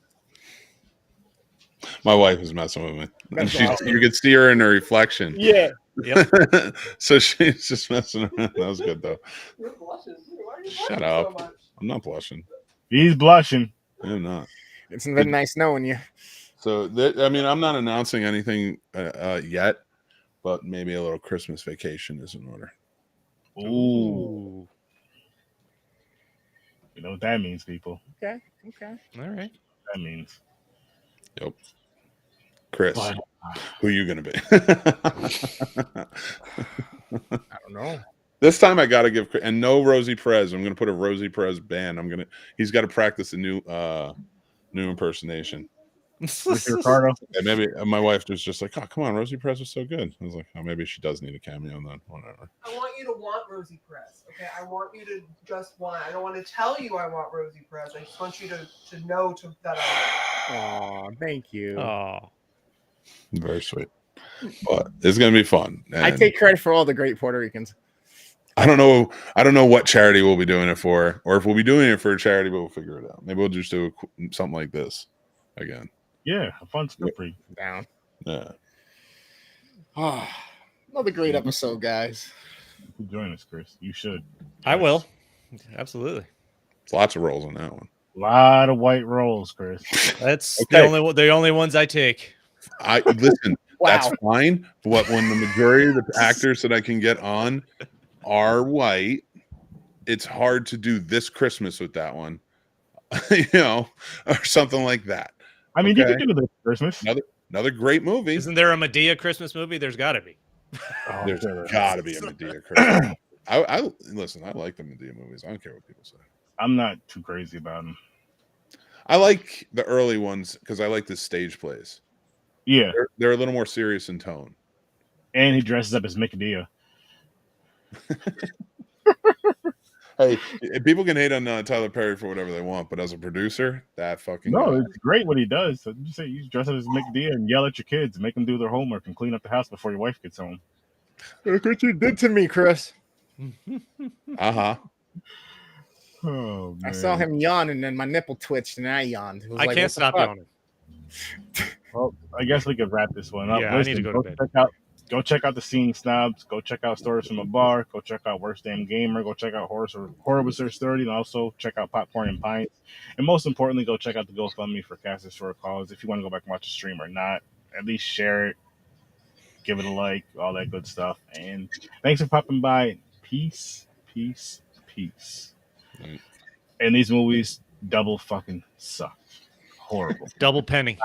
My wife is messing with me. And you could see her in her reflection. Yeah. Yep. So she's just messing around. That was good though. You're blushing. Why are you Shut blushing up. so much? I'm not blushing. He's blushing. I'm not. It's been nice knowing you. So I mean, I'm not announcing anything yet, but maybe a little Christmas vacation is in order. Ooh. You know what that means, people. Okay. All right. That means. Yep. Chris, who are you going to be? I don't know. This time I got to give, and no Rosie Perez. I'm going to put a Rosie Perez ban. He's got to practice a new impersonation. Ricardo. And maybe my wife was just like, oh, come on, Rosie Perez was so good. I was like, oh, maybe she does need a cameo then. Whatever. I want you to want Rosie Perez. Okay, I want you to just want. I don't want to tell you I want Rosie Perez. I just want you to know that I. Oh, thank you. Oh, very sweet. But it's going to be fun. I take credit for all the great Puerto Ricans. I don't know what charity we'll be doing it for, or if we'll be doing it for a charity, but we'll figure it out. Maybe we'll just do something like this again. Yeah, a fun script read. Down. Yeah. Oh, another great episode, guys. You join us, Chris. You should. I will. Absolutely. Lots of rolls on that one. A lot of white rolls, Chris. That's Okay. the only ones I take. I listen. Wow. That's fine. But when the majority of the actors that I can get on are white, it's hard to do this Christmas with that one, or something like that. I mean, you can do this Christmas. Another great movie. Isn't there a Medea Christmas movie? There's got to be. There's got to be a Medea Christmas. I listen. I like the Medea movies. I don't care what people say. I'm not too crazy about them. I like the early ones because I like the stage plays. Yeah, They're a little more serious in tone. and he dresses up as Medea. Hey, people can hate on Tyler Perry for whatever they want, but as a producer, that fucking guy. It's great what he does. So you say you dress up as Medea and yell at your kids, and make them do their homework and clean up the house before your wife gets home. Look what you did to me, Chris. Uh-huh. Oh, man. I saw him yawn, and then my nipple twitched, and I yawned. It was I like, can't what the stop fuck? yawning. Well, I guess we could wrap this one up. Yeah, I need to go to bed. Go check out the Scene Snobs. Go check out Stories from a Bar. Go check out Worst Damn Gamer. Go check out Horror with Search 30, and also check out Popcorn and Pints. And most importantly, go check out the GoFundMe for Casters for a Cause. If you want to go back and watch the stream or not, at least share it, give it a like, all that good stuff. And thanks for popping by. Peace, peace, peace. Right. And these movies double fucking suck. Horrible. Double penny.